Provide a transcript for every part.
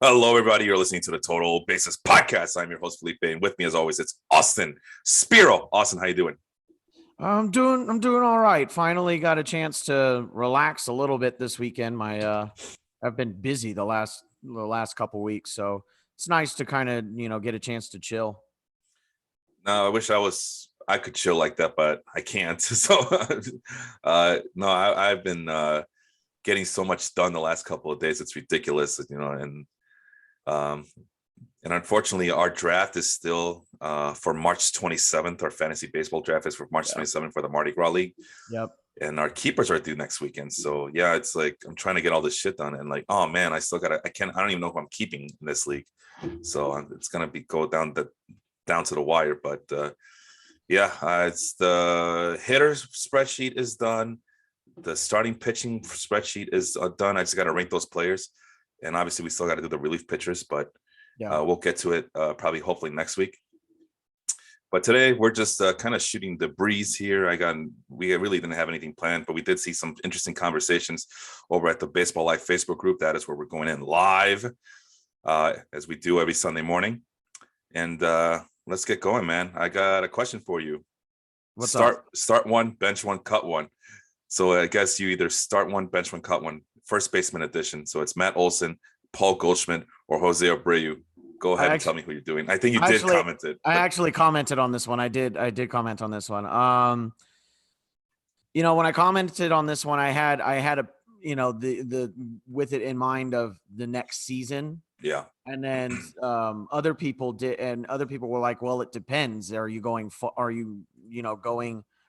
Hello, everybody. You're listening to the Total Basis Podcast. I'm your host, Felipe, and with me, as always, it's Austin Spiro. Austin, how you doing? I'm doing all right. Finally got a chance to relax a little bit this weekend. I've been busy the last couple weeks, so it's nice to kind of, get a chance to chill. No, I wish I could chill like that, but I can't. So, no, I've been getting so much done the last couple of days. It's ridiculous, um, and unfortunately, our draft is still for March 27th. Our fantasy baseball draft is for March 27th for the Mardi Gras League. Yep. And our keepers are due next weekend. So yeah, it's like I'm trying to get all this shit done, and like, oh man, I don't even know who I'm keeping in this league. So it's gonna go down to the wire. But it's the hitters spreadsheet is done. The starting pitching spreadsheet is done. I just got to rank those players, and obviously we still got to do the relief pitchers, but we'll get to it probably hopefully next week. But today we're just kind of shooting the breeze here. We really didn't have anything planned, but we did see some interesting conversations over at the Baseball Life Facebook group. That is where we're going in live, as we do every Sunday morning. And let's get going, man. I got a question for you. Start one, bench one, cut one. So I guess you either start one, bench one, cut one. First Baseman edition. So it's Matt Olson, Paul Goldschmidt, or Jose Abreu. Go ahead and tell me who you're doing. I think you did comment it. I actually commented on this one. I did comment on this one. When I commented on this one, I had a the with it in mind of the next season. Yeah. And then other people did, and other people were like, well, it depends. Are you going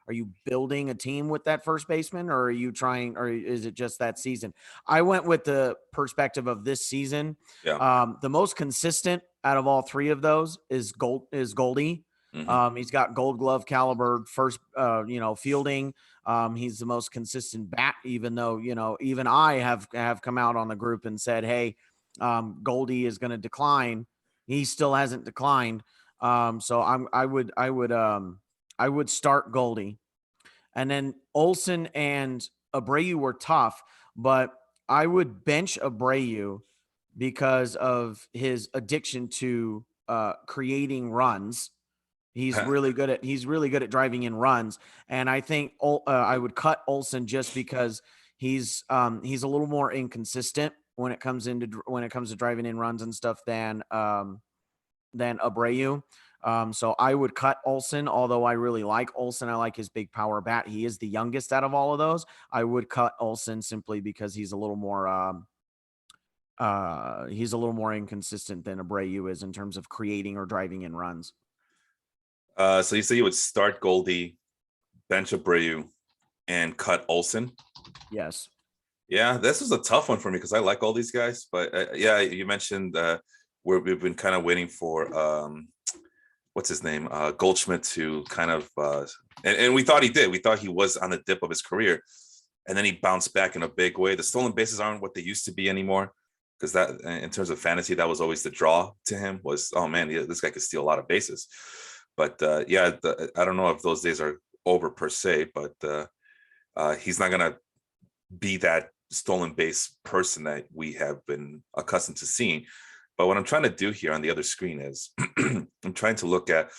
are you building a team with that first baseman, or are you trying, or is it just that season? I went with the perspective of this season. Yeah. The most consistent out of all three of those is Goldie. Mm-hmm. He's got Gold Glove caliber first, fielding. He's the most consistent bat, even though, even I have come out on the group and said, hey, Goldie is going to decline. He still hasn't declined. So I would start Goldie. And then Olson and Abreu were tough, but I would bench Abreu because of his addiction to creating runs. He's really good at driving in runs. And I think I would cut Olson just because he's a little more inconsistent when it comes to driving in runs and stuff than Abreu. So I would cut Olson, although I really like Olson. I like his big power bat. He is the youngest out of all of those. I would cut Olson simply because he's a little more inconsistent than Abreu is in terms of creating or driving in runs. So you say you would start Goldie, bench Abreu, and cut Olson? Yes. Yeah, this was a tough one for me because I like all these guys. But you mentioned we've been kind of waiting for what's his name, Goldschmidt to kind of, and we thought he did. We thought he was on the dip of his career, and then he bounced back in a big way. The stolen bases aren't what they used to be anymore, because that, in terms of fantasy, that was always the draw to him. Was, oh man, this guy could steal a lot of bases. But I don't know if those days are over per se, but he's not gonna be that stolen base person that we have been accustomed to seeing. But what I'm trying to do here on the other screen is I'm trying to look at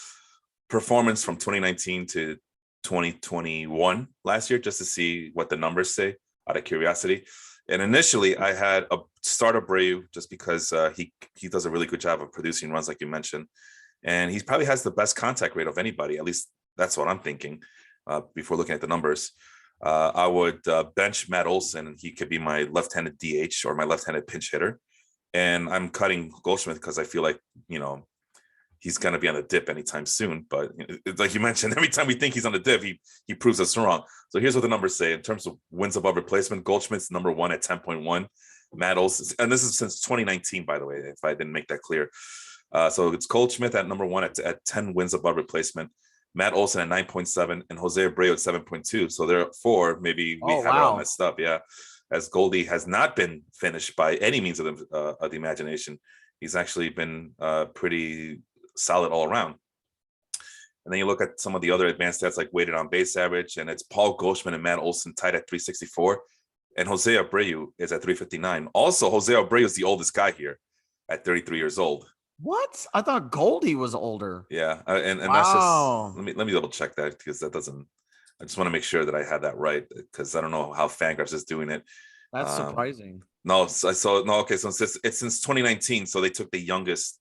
performance from 2019 to 2021 last year, just to see what the numbers say out of curiosity. And initially I had a start Abreu just because he does a really good job of producing runs, like you mentioned. And he probably has the best contact rate of anybody. At least that's what I'm thinking before looking at the numbers. I would bench Matt Olson, and he could be my left-handed DH or my left-handed pinch hitter. And I'm cutting Goldschmidt because I feel like, he's going to be on the dip anytime soon. But like you mentioned, every time we think he's on the dip, he proves us wrong. So here's what the numbers say. In terms of wins above replacement, Goldschmidt's number one at 10.1. Matt Olson, and this is since 2019, by the way, if I didn't make that clear. So it's Goldschmidt at number one at 10 wins above replacement. Matt Olson at 9.7 and Jose Abreu at 7.2. So therefore, maybe we have it all messed up. Yeah. As Goldie has not been finished by any means of the imagination. He's actually been pretty solid all around. And then you look at some of the other advanced stats like weighted on base average, and it's Paul Goldschmidt and Matt Olson tied at 364. And Jose Abreu is at 359. Also, Jose Abreu is the oldest guy here. at 33 years old. What? I thought Goldie was older. Yeah, and that's just Wow. let me double check that because that doesn't. I just want to make sure that I had that right because I don't know how Fangraphs is doing it. That's Um, surprising. no, so I saw no. Okay, so it's since 2019, so they took the youngest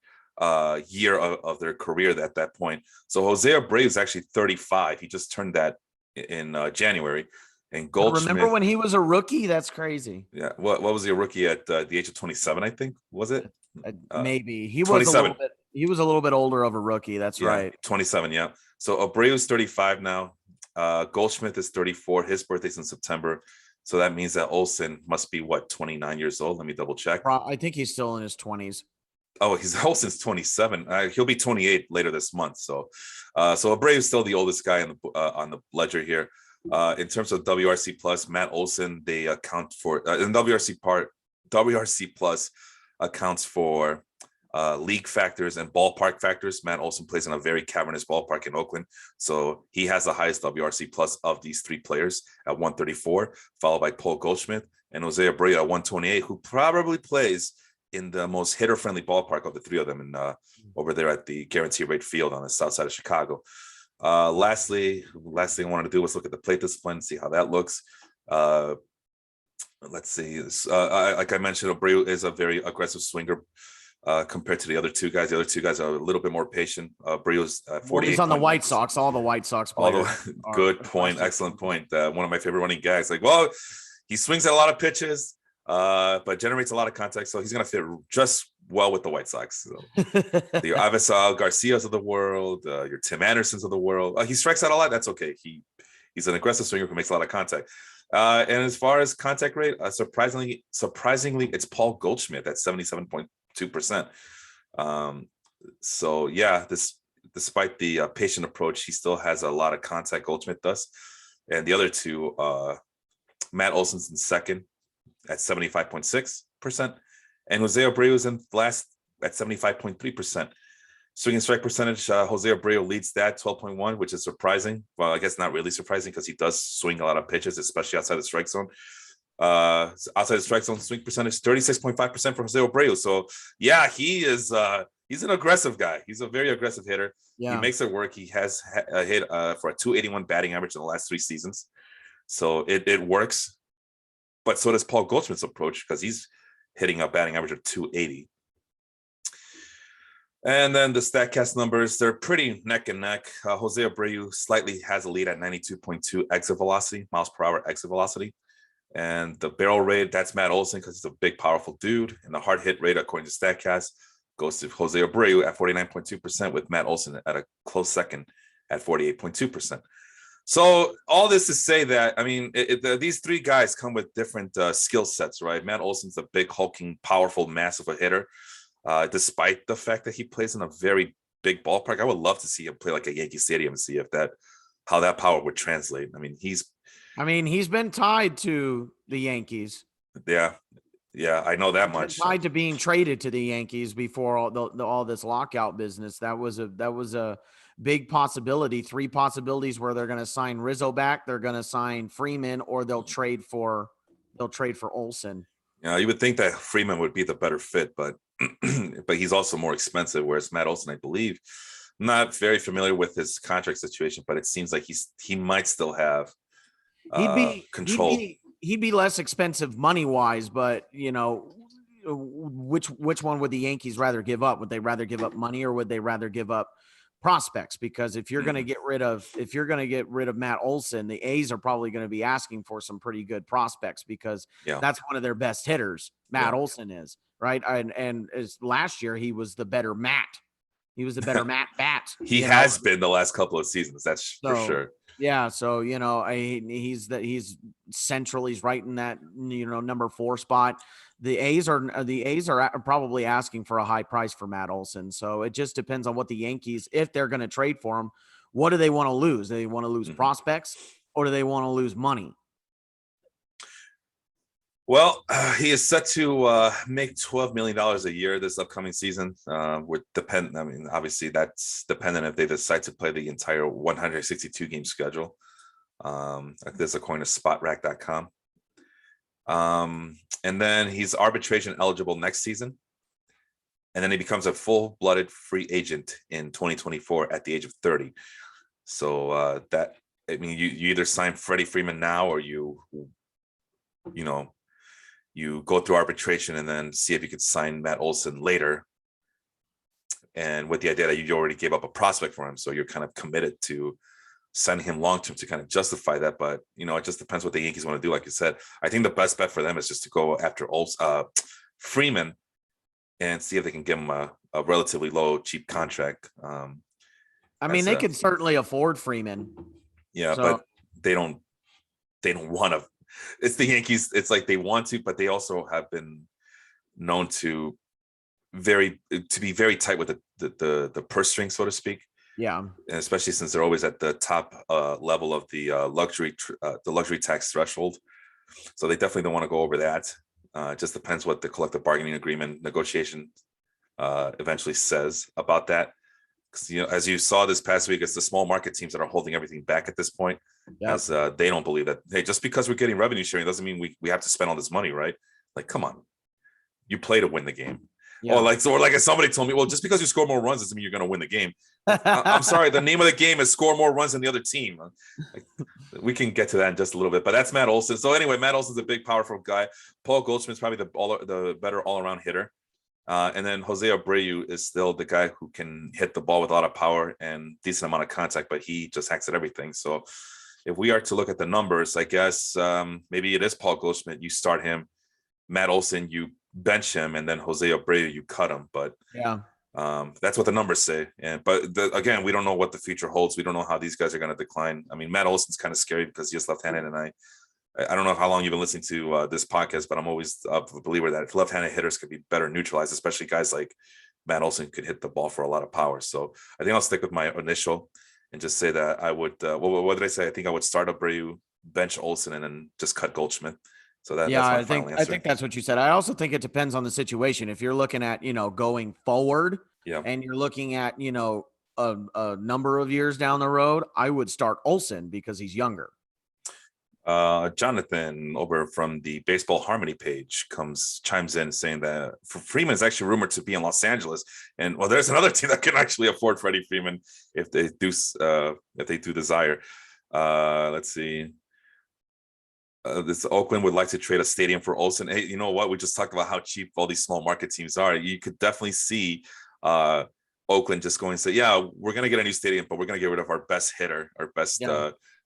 year of their career at that point. So Jose Abreu is actually 35. He just turned that in January, and Remember Goldschmidt. when he was a rookie? That's crazy. Yeah, what was he, a rookie at the age of 27? I think was it Maybe he was a 27? little bit. He was a little bit older of a rookie. That's Yeah, right. 27. Yeah. So Abreu's 35 now. Goldschmidt is 34. His birthday's in September. So that means that Olson must be what, 29 years old? Let me double check. I think he's still in his 20s. Oh, he's Olson's 27. He'll be 28 later this month. So Abreu is still the oldest guy on the ledger here. In terms of WRC plus, Matt Olson, they account for in WRC plus accounts for league factors and ballpark factors. Matt Olson plays in a very cavernous ballpark in Oakland, so he has the highest WRC plus of these three players at 134, followed by Paul Goldschmidt and Jose Abreu at 128, who probably plays in the most hitter-friendly ballpark of the three of them, in over there at the Guaranteed Rate Field on the south side of Chicago. Last thing I wanted to do was look at the plate discipline, see how that looks. Let's see. Like I mentioned, Abreu is a very aggressive swinger compared to the other two guys. The other two guys are a little bit more patient. Abreu's 48. He's on the White Sox. All the White Sox players. Good point. Excellent point. One of my favorite running gags. Like, well, he swings at a lot of pitches, but generates a lot of contact, so he's going to fit just well with the White Sox. So, your Avisal Garcias of the world, your Tim Andersons of the world. He strikes out a lot. That's okay. He's an aggressive swinger who makes a lot of contact. And as far as contact rate, surprisingly, it's Paul Goldschmidt at 77.2%. So yeah, despite the patient approach, he still has a lot of contact. Goldschmidt does, and the other two, Matt Olson's in second at 75.6%, and Jose Abreu is in last at 75.3%. Swing and strike percentage, Jose Abreu leads that 12.1, which is surprising. Well, I guess not really surprising because he does swing a lot of pitches, especially outside the strike zone. Outside the strike zone swing percentage, 36.5% for Jose Abreu. So yeah, he's an aggressive guy. He's a very aggressive hitter. Yeah. He makes it work. He has hit for a 281 batting average in the last 3 seasons. So it works. But so does Paul Goldschmidt's approach, because he's hitting a batting average of 280. And then the StatCast numbers, they're pretty neck and neck. Jose Abreu slightly has a lead at 92.2 exit velocity, miles per hour exit velocity. And the barrel rate, that's Matt Olson because he's a big, powerful dude. And the hard hit rate, according to StatCast, goes to Jose Abreu at 49.2%, with Matt Olson at a close second at 48.2%. So all this to say that, I mean, these three guys come with different skill sets, right? Matt Olson's a big, hulking, powerful, massive hitter. Despite the fact that he plays in a very big ballpark, I would love to see him play like a Yankee Stadium and see how that power would translate. I mean, he's been tied to the Yankees. Yeah, I know that much. Tied to being traded to the Yankees before all this lockout business. That was a big possibility. 3 possibilities where they're going to sign Rizzo back, they're going to sign Freeman, or they'll trade for Olson. Yeah, you would think that Freeman would be the better fit, but but he's also more expensive. Whereas Matt Olson, I believe, I'm not very familiar with his contract situation, but it seems like he might still have control. He'd be less expensive money wise, but which one would the Yankees rather give up? Would they rather give up money, or would they rather give up prospects? Because if you're going to get rid of Matt Olson, the A's are probably going to be asking for some pretty good prospects, because that's one of their best hitters. Matt Olson is, right. And as last year, he was the better Matt. He was the better Matt Bat. He has been the last couple of seasons. That's for sure. Yeah. So, he's central. He's right in that, number 4 spot. The A's are probably asking for a high price for Matt Olson. So it just depends on what the Yankees, if they're going to trade for him, what do they want to lose? Do they want to lose prospects, or do they want to lose money? Well, he is set to make $12 million a year this upcoming season. Obviously that's dependent if they decide to play the entire 162 game schedule. This is according to spotrack.com. And then he's arbitration eligible next season. and then he becomes a full-blooded free agent in 2024 at the age of 30. So that, I mean, you either sign Freddie Freeman now, or you go through arbitration and then see if you could sign Matt Olson later. And with the idea that you already gave up a prospect for him, so you're kind of committed to signing him long term to kind of justify that. But it just depends what the Yankees want to do. Like you said, I think the best bet for them is just to go after Freeman and see if they can give him a relatively low, cheap contract. I mean, they could certainly afford Freeman. Yeah, but they don't want to. It's the Yankees. It's like they want to, but they also have been known to be very tight with the purse string, so to speak. Yeah, and especially since they're always at the top level of the luxury tax threshold. So they definitely don't want to go over that. It just depends what the collective bargaining agreement negotiation eventually says about that. Because as you saw this past week, it's the small market teams that are holding everything back at this point, as they don't believe that, hey, just because we're getting revenue sharing doesn't mean we have to spend all this money, right? Like, come on, you play to win the game. Yeah. Or like somebody told me, well, just because you score more runs doesn't mean you're going to win the game. I'm sorry, the name of the game is score more runs than the other team. Like, we can get to that in just a little bit, but that's Matt Olson. So anyway, Matt Olson's a big, powerful guy. Paul Goldschmidt's probably the better all-around hitter. And then Jose Abreu is still the guy who can hit the ball with a lot of power and decent amount of contact, but he just hacks at everything. So if we are to look at the numbers, I guess maybe it is Paul Goldschmidt. You start him. Matt Olson, you bench him, and then Jose Abreu, you cut him. But that's what the numbers say. But again, we don't know what the future holds. We don't know how these guys are going to decline. I mean, Matt Olson's kind of scary because he's left-handed, and I don't know how long you've been listening to this podcast, but I'm always a believer that left-handed hitters could be better neutralized, especially guys like Matt Olson could hit the ball for a lot of power. So I think I'll stick with my initial and just say that I would. What did I say? I think I would start Abreu, bench Olson, and then just cut Goldschmidt. So that's my final answer. I think that's what you said. I also think it depends on the situation. If you're looking at going forward, and you're looking at a number of years down the road, I would start Olson because he's younger. Jonathan over from the Baseball Harmony page chimes in saying that Freeman is actually rumored to be in Los Angeles, and well, there's another team that can actually afford Freddie Freeman if they do desire. Let's see. This Oakland would like to trade a stadium for Olson. Hey, you know what? We just talked about how cheap all these small market teams are. You could definitely see Oakland just going and say, yeah, we're going to get a new stadium, but we're going to get rid of our best hitter, our best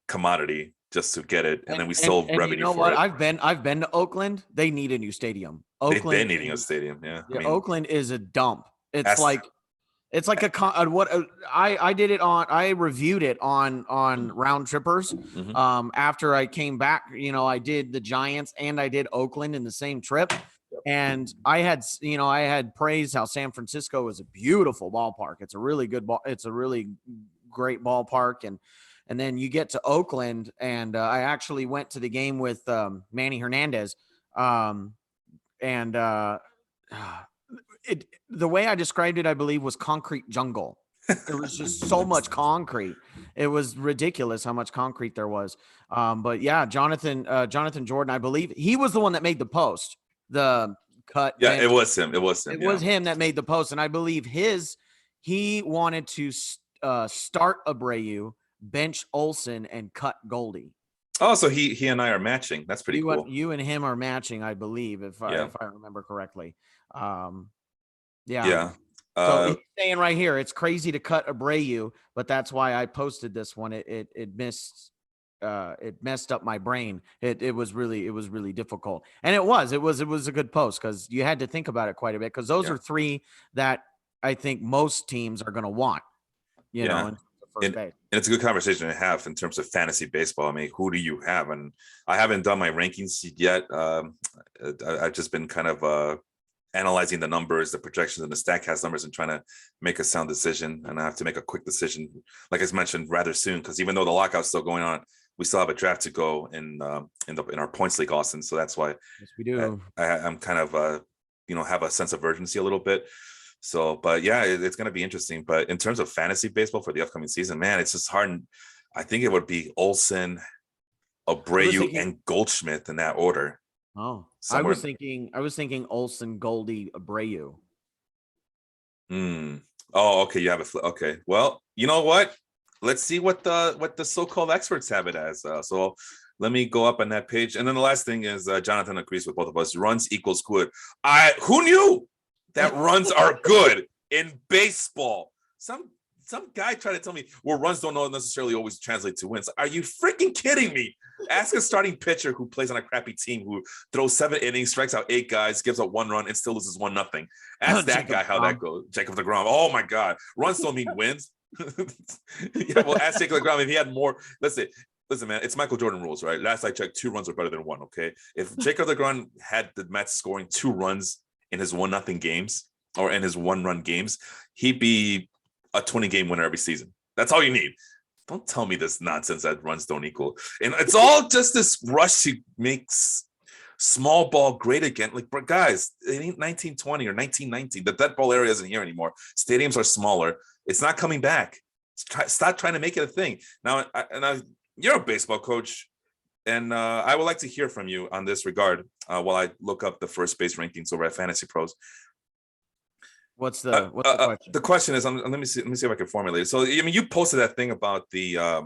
commodity just to get it. And then we still revenue for it. I've been to Oakland. They need a new stadium. They've been needing a stadium. Yeah. I mean, Oakland is a dump. It's like I did it on. I reviewed it on Round Trippers. Mm-hmm. After I came back, I did the Giants and I did Oakland in the same trip, and I had praised how San Francisco is a beautiful ballpark. It's a really good ball. It's a really great ballpark, and then you get to Oakland, and I actually went to the game with Manny Hernandez, the way I described it, I believe, was concrete jungle. There was just so much concrete. It was ridiculous how much concrete there was. But yeah, Jonathan Jordan, I believe he was the one that made the post, the cut. Yeah, it was him. It was him that made the post. And I believe he wanted to start Abreu, bench Olson, and cut Goldie. Oh, so he and I are matching. That's pretty cool. You and him are matching, I believe, if I remember correctly. Yeah. So he's saying right here, it's crazy to cut Abreu, but that's why I posted this one. It messed up my brain. It was really difficult, and it was a good post because you had to think about it quite a bit because those are three that I think most teams are going to want. And it's a good conversation to have in terms of fantasy baseball. I mean, who do you have? And I haven't done my rankings yet. I've just been kind of analyzing the numbers, the projections, and the StatCast numbers, and trying to make a sound decision. And I have to make a quick decision, like I mentioned, rather soon, because even though the lockout's still going on, we still have a draft to go in our points league, Austin. So that's why we do. I'm kind of have a sense of urgency a little bit. So, but yeah, it's going to be interesting. But in terms of fantasy baseball for the upcoming season, man, it's just hard. I think it would be Olson, Abreu, and Goldschmidt in that order. Oh, somewhere. I was thinking Olson, Goldie, Abreu. Hmm. Oh, okay. You have okay. Well, you know what? Let's see what the so-called experts have it as. So let me go up on that page. And then the last thing is Jonathan agrees with both of us. Runs equals good. Who knew that runs are good in baseball? Some guy tried to tell me, well, runs don't necessarily always translate to wins. Are you freaking kidding me? Ask a starting pitcher who plays on a crappy team who throws 7 innings, strikes out 8 guys, gives up 1 run, and still loses 1-0. Ask that guy how that goes. Jacob deGrom. Oh my God, runs don't mean wins. Yeah, well, ask Jacob deGrom if he had more. Listen, man, it's Michael Jordan rules, right? Last I checked, 2 runs are better than 1. Okay, if Jacob deGrom had the Mets scoring 2 runs in his 1-0 games or in his 1-run games, he'd be a 20-game winner every season. That's all you need. Don't tell me this nonsense that runs don't equal. And it's all just this rush to make small ball great again. Like, guys, it ain't 1920 or 1919. The dead ball area isn't here anymore. Stadiums are smaller. It's not coming back. Stop trying to make it a thing. Now, you're a baseball coach, and I would like to hear from you on this regard while I look up the first base rankings over at Fantasy Pros. What's the question? The question is, let me see if I can formulate it. So, I mean, you posted that thing about the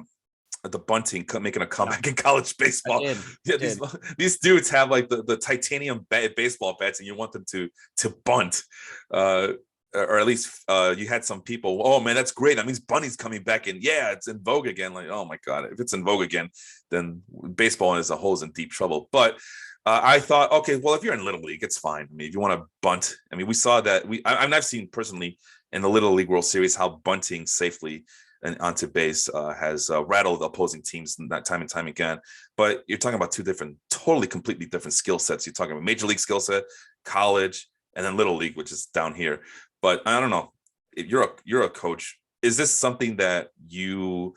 bunting making a comeback in college baseball. Yeah, these dudes have like the titanium baseball bats, and you want them to bunt, or at least you had some people. Oh man, that's great. That means bunting's coming back, and yeah, it's in vogue again. Like, oh my God, if it's in vogue again, then baseball as a whole is in deep trouble. But I thought, okay, well, if you're in Little League, it's fine. I mean, if you want to bunt, I mean, we saw that. I've seen personally in the Little League World Series how bunting safely and onto base has rattled opposing teams that time and time again. But you're talking about 2 different, totally, completely different skill sets. You're talking about major league skill set, college, and then Little League, which is down here. But I don't know. If you're a coach, is this something that you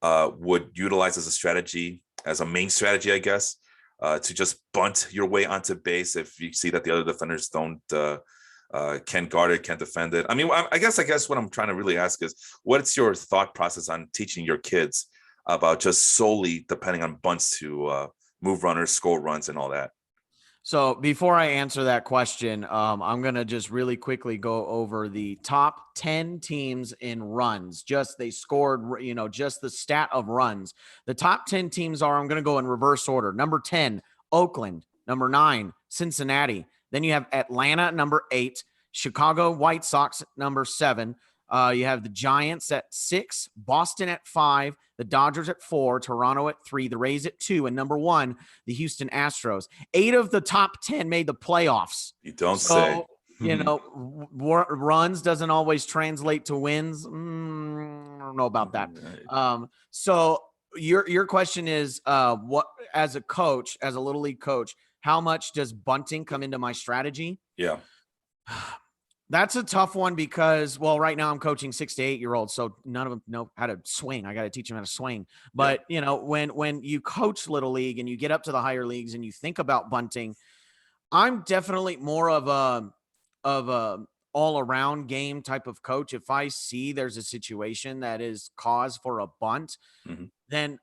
would utilize as a strategy, as a main strategy, I guess? To just bunt your way onto base if you see that the other defenders can't guard it, can't defend it. I mean, I guess what I'm trying to really ask is, what's your thought process on teaching your kids about just solely depending on bunts to move runners, score runs, and all that? So before I answer that question, I'm going to just really quickly go over the top 10 teams in runs. Just they scored, just the stat of runs. The top 10 teams are, I'm going to go in reverse order. Number 10, Oakland. Number 9, Cincinnati. Then you have Atlanta, number 8, Chicago White Sox, number 7. You have the Giants at 6, Boston at 5, the Dodgers at 4, Toronto at 3, the Rays at 2, and number 1, the Houston Astros. 8 of the top 10 made the playoffs. You don't say. Runs doesn't always translate to wins. I don't know about that. So your question is, what, as a coach, as a Little League coach, how much does bunting come into my strategy? Yeah. That's a tough one because, well, right now I'm coaching 6 to 8 year olds, so none of them know how to swing. I got to teach them how to swing. But when you coach Little League and you get up to the higher leagues and you think about bunting, I'm definitely more of a all around game type of coach. If I see there's a situation that is cause for a bunt, then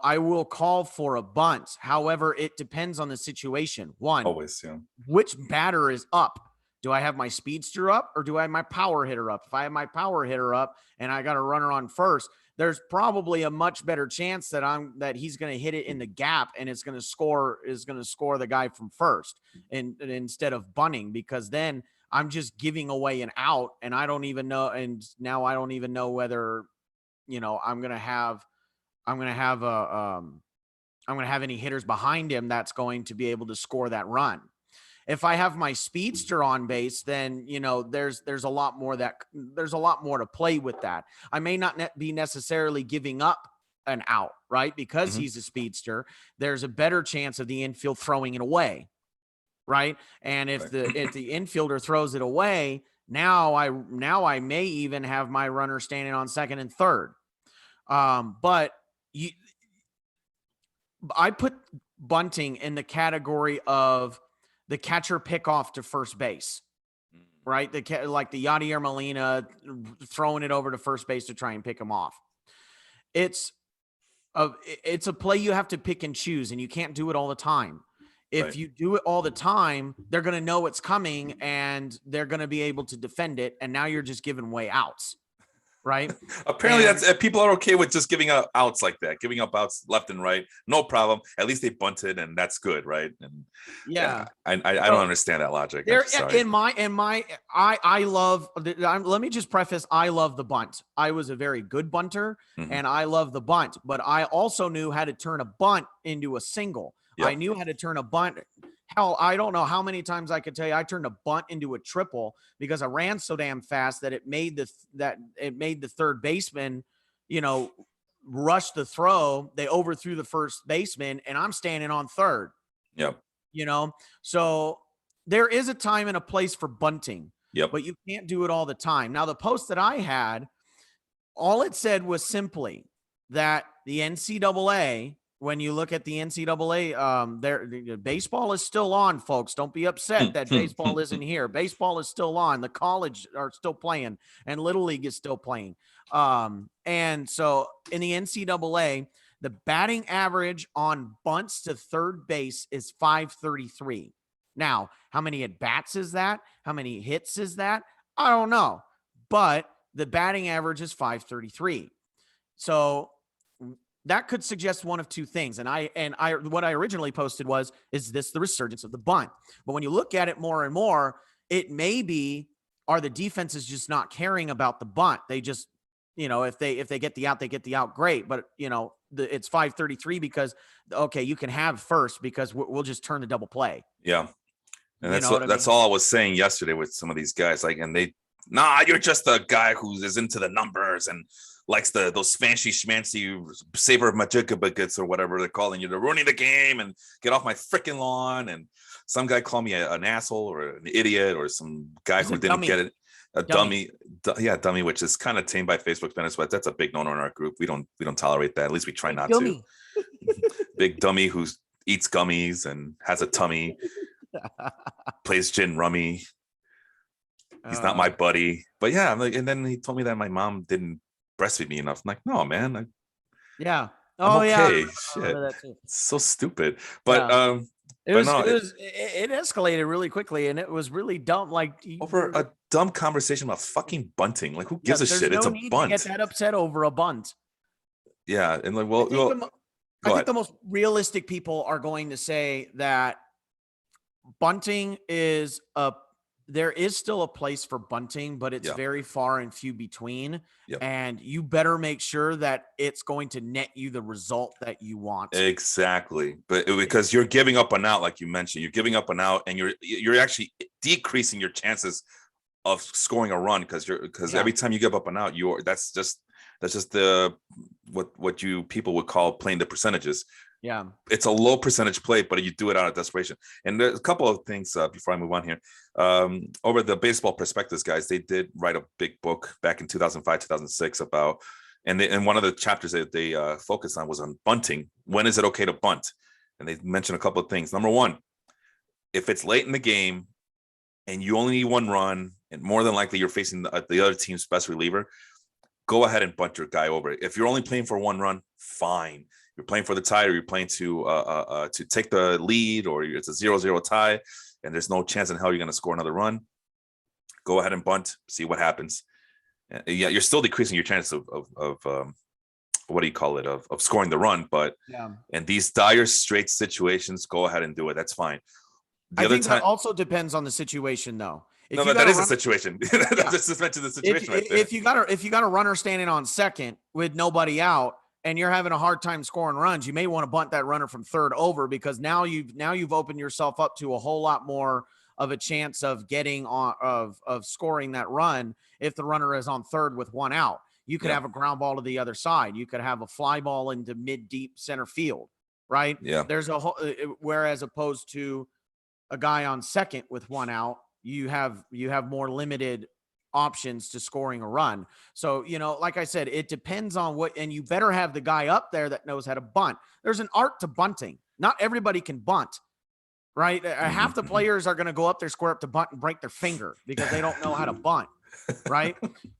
I will call for a bunt. However, it depends on the situation. One, always, which batter is up? Do I have my speedster up or do I have my power hitter up? If I have my power hitter up and I got a runner on first, there's probably a much better chance that he's going to hit it in the gap and it's going to score the guy from first and instead of bunting, because then I'm just giving away an out and I don't even know. And now I don't even know whether, I'm going to have any hitters behind him that's going to be able to score that run. If I have my speedster on base, then, there's a lot more to play with that. I may not be necessarily giving up an out, right? Because he's a speedster, there's a better chance of the infield throwing it away. Right. And if the infielder throws it away, now I may even have my runner standing on second and third. But I put bunting in the category of the catcher pick off to first base, right? Like the Yadier Molina throwing it over to first base to try and pick him off. It's a play you have to pick and choose, and you can't do it all the time. If Right. you do it all the time, they're going to know it's coming and they're going to be able to defend it. And now you're just giving way outs. Right. Apparently, And that's people are okay with just giving up outs like that, giving up outs left and right, no problem. At least they bunted, and that's good, right? And yeah, I don't so understand that logic. I'm there sorry. I love, let me just preface, I love the bunt. I was a very good bunter Mhm. and I love the bunt, but I also knew how to turn a bunt into a single. I Yep. knew how to turn a bunt. Hell, I don't know how many times I could tell you I turned a bunt into a triple because I ran so damn fast that it made the third baseman, you know, rush the throw. They overthrew the first baseman and I'm standing on third, Yep. you know? So there is a time and a place for bunting, Yep. but you can't do it all the time. Now, the post that I had, all it said was simply that the NCAA, when you look at the NCAA, baseball is still on, folks. Don't be upset that baseball isn't here. Baseball is still on. The college are still playing, and Little League is still playing. And so in the NCAA, the batting average on bunts to third base is 533. Now, how many at bats is that? How many hits is that? I don't know. But the batting average is 533. So that could suggest one of two things. And what I originally posted was, is this the resurgence of the bunt? But when you look at it more and more, it may be, are the defenses just not caring about the bunt? They just, if they get the out, they get the out. Great. But it's 533 because, okay, you can have first because we'll just turn the double play. Yeah. And You know what I that's mean? all I was saying yesterday with some of these guys. Like, and you're just a guy who is into the numbers and likes those fancy schmancy saber magicabagets or whatever they're calling you. They're ruining the game and get off my freaking lawn. And some guy called me an asshole or an idiot or some guy He's who a didn't dummy. get it. A dummy. Dummy, which is kind of tamed by Facebook fans, but that's a big no-no in our group. We don't tolerate that. At least we try not to. Big dummy who eats gummies and has a tummy. Plays gin rummy. He's not my buddy. But yeah, I'm like, and then he told me that my mom didn't breastfeed me enough. I'm like, no, man. Yeah. I'm okay. Yeah. Shit. It's so stupid. But yeah. But no, it escalated really quickly and it was really dumb. Like over a dumb conversation about fucking bunting. Like, who gives a shit? It's a need bunt. to get that upset over a bunt. Yeah, and like, I think the most realistic people are going to say that bunting is there is still a place for bunting, but it's very far and few between. Yep. And you better make sure that it's going to net you the result that you want. Exactly. But because you're giving up an out, like you mentioned, you're giving up an out and you're actually decreasing your chances of scoring a run because every time you give up an out, that's just the what you people would call playing the percentages. Yeah, it's a low percentage play, but you do it out of desperation. And there's a couple of things before I move on here. Over the Baseball Prospectus guys, they did write a big book back in 2005, 2006 about, and one of the chapters that they focused on was on bunting. When is it okay to bunt? And they mentioned a couple of things. Number one, if it's late in the game and you only need one run, and more than likely you're facing the other team's best reliever, go ahead and bunt your guy over. If you're only playing for one run, fine. You're playing for the tie, or you're playing to take the lead, or it's a 0-0 tie, and there's no chance in hell you're going to score another run. Go ahead and bunt, see what happens. Yeah, you're still decreasing your chances of what do you call it, of scoring the run, but in these dire straight situations, go ahead and do it. That's fine. I think that also depends on the situation, though. That is a situation. Just mention the situation right there. If you got a runner standing on second with nobody out, and you're having a hard time scoring runs, you may want to bunt that runner from third over because now you've opened yourself up to a whole lot more of a chance of getting of scoring that run if the runner is on third with one out. You could have a ground ball to the other side. You could have a fly ball into mid-deep center field, right? Yeah. There's a whole, whereas opposed to a guy on second with one out, you have more limited options to scoring a run. So, like I said, it depends on and you better have the guy up there that knows how to bunt. There's an art to bunting. Not everybody can bunt, right? Half the players are going to go up there, square up to bunt and break their finger because they don't know how to bunt, right?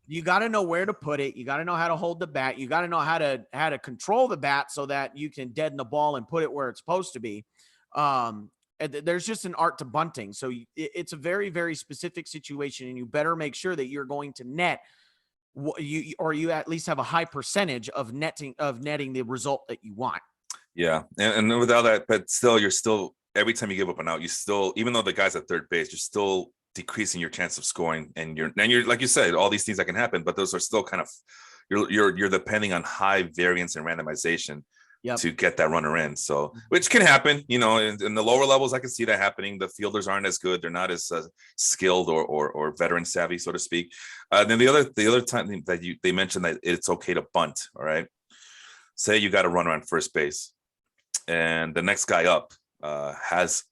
You got to know where to put it. You got to know how to hold the bat. You got to know how to control the bat so that you can deaden the ball and put it where it's supposed to be. there's just an art to bunting. So it's a very, very specific situation, and you better make sure that you're going to net you at least have a high percentage of netting the result that you want. Yeah, and without that, but still, you're still every time you give up an out, you still, even though the guy's at third base, you're still decreasing your chance of scoring, and you're like you said, all these things that can happen, but those are still kind of you're depending on high variance and randomization to get that runner in. So, which can happen, in the lower levels, I can see that happening. The fielders aren't as good; they're not as skilled or veteran savvy, so to speak. Then the other time that they mentioned that it's okay to bunt. All right, say you got a runner on first base, and the next guy up has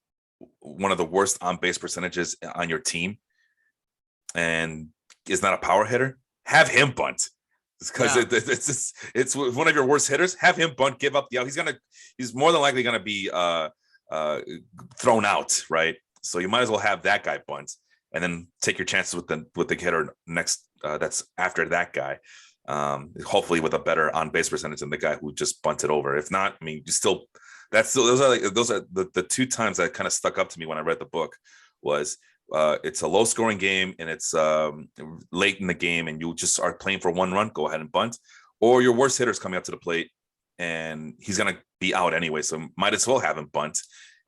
one of the worst on base percentages on your team, and is not a power hitter. Have him bunt. Because it's one of your worst hitters. Have him bunt, give up the out. He's more than likely gonna be thrown out, right? So you might as well have that guy bunt, and then take your chances with the hitter next. That's after that guy. Hopefully with a better on base percentage than the guy who just bunted over. If not, I mean, those are the two times that kind of stuck up to me when I read the book. Was it's a low scoring game, and it's late in the game, and you just are playing for one run, go ahead and bunt, or your worst hitter's coming up to the plate and he's going to be out anyway. So might as well have him bunt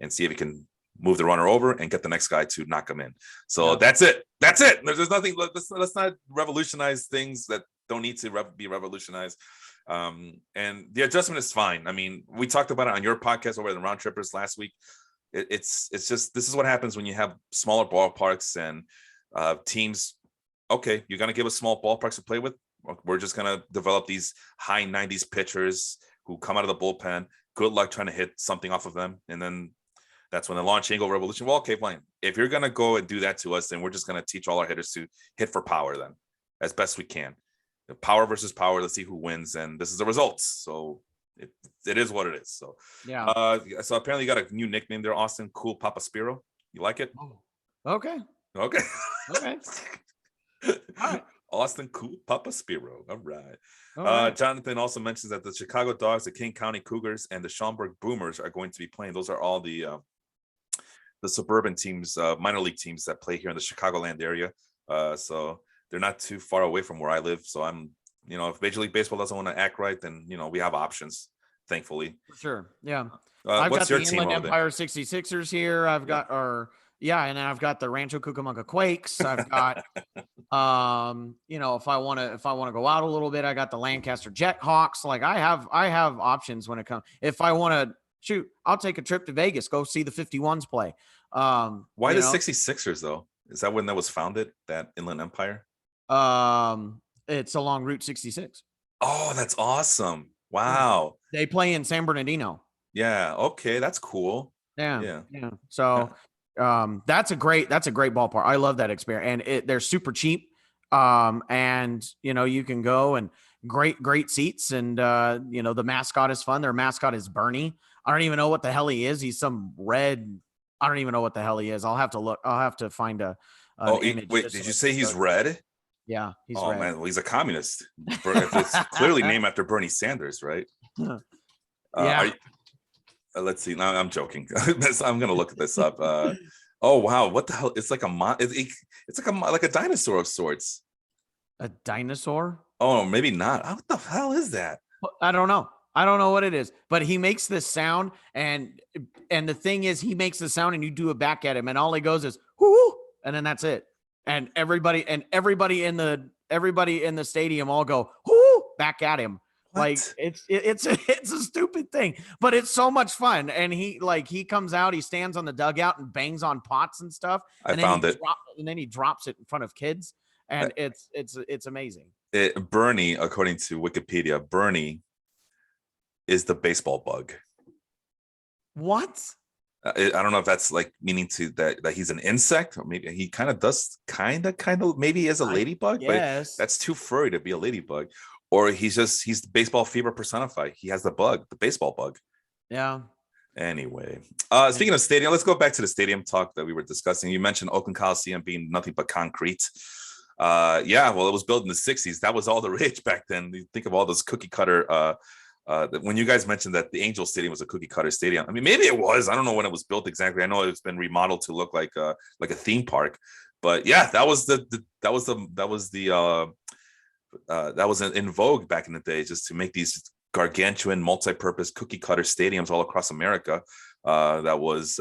and see if he can move the runner over and get the next guy to knock him in. So that's it. There's nothing. Let's not revolutionize things that don't need to be revolutionized. And the adjustment is fine. I mean, we talked about it on your podcast over the Round Trippers last week. It's just, this is what happens when you have smaller ballparks and teams. Okay, you're going to give us small ballparks to play with. We're just going to develop these high 90s pitchers who come out of the bullpen. Good luck trying to hit something off of them. And then that's when the launch angle revolution. Well, okay, fine. If you're going to go and do that to us, then we're just going to teach all our hitters to hit for power then as best we can. Power versus power. Let's see who wins. And this is the results. So it is what it is. So yeah. So apparently you got a new nickname there, Austin. Cool Papa Spiro. You like it? Oh, okay. Okay. Okay. All right. Austin Cool Papa Spiro. All right. Jonathan also mentions that the Chicago Dogs, the King County Cougars, and the Schaumburg Boomers are going to be playing. Those are all the suburban teams, minor league teams that play here in the Chicagoland area. So they're not too far away from where I live. So I'm, if Major League Baseball doesn't want to act right, then, we have options, thankfully. Sure. Yeah. I've got your the team Inland Empire 66ers here. I've got and then I've got the Rancho Cucamonga Quakes. I've got, if I want to go out a little bit, I got the Lancaster Jethawks. Like I have options when it comes. If I want to shoot, I'll take a trip to Vegas, go see the 51s play. Why the 66ers though? Is that when that was founded? That Inland Empire? It's along Route 66. Oh, that's awesome. Wow. They play in San Bernardino. Yeah. Okay. That's cool. Yeah. So, that's a great ballpark. I love that experience, and they're super cheap. And you can go and great seats, and the mascot is fun. Their mascot is Bernie. I don't even know what the hell he is. He's some red. I don't even know what the hell he is. I'll have to look. I'll have to find image. Wait, did you say he's red? Yeah, he's red. Man, well, he's a communist. It's clearly named after Bernie Sanders, right? Yeah. Let's see. No, I'm joking. I'm gonna look this up. Oh wow, what the hell? It's like it's like a dinosaur of sorts. A dinosaur? Oh, maybe not. What the hell is that? I don't know. I don't know what it is, but he makes this sound, and the thing is, he makes the sound, and you do it back at him, and all he goes is whoo, and then that's it. And everybody in the stadium all go whoo back at him. What? Like it's a stupid thing, but it's so much fun. And he comes out, he stands on the dugout and bangs on pots and stuff. And then he drops it in front of kids, and it's amazing. Bernie, according to Wikipedia, Bernie is the baseball bug. What? I don't know if that's like meaning to that he's an insect, or maybe he kind of maybe he is a ladybug, but that's too furry to be a ladybug. Or he's the baseball fever personified. He has the baseball bug. Yeah. Anyway, speaking of stadium, let's go back to the stadium talk that we were discussing. You mentioned Oakland Coliseum being nothing but concrete. Well, it was built in the 60s. That was all the rage back then. You think of all those cookie cutter when you guys mentioned that the Angel Stadium was a cookie cutter stadium, I mean, maybe it was. I don't know when it was built exactly. I know it's been remodeled to look like a theme park, but yeah, that was in vogue back in the day, just to make these gargantuan multi-purpose cookie cutter stadiums all across America. That was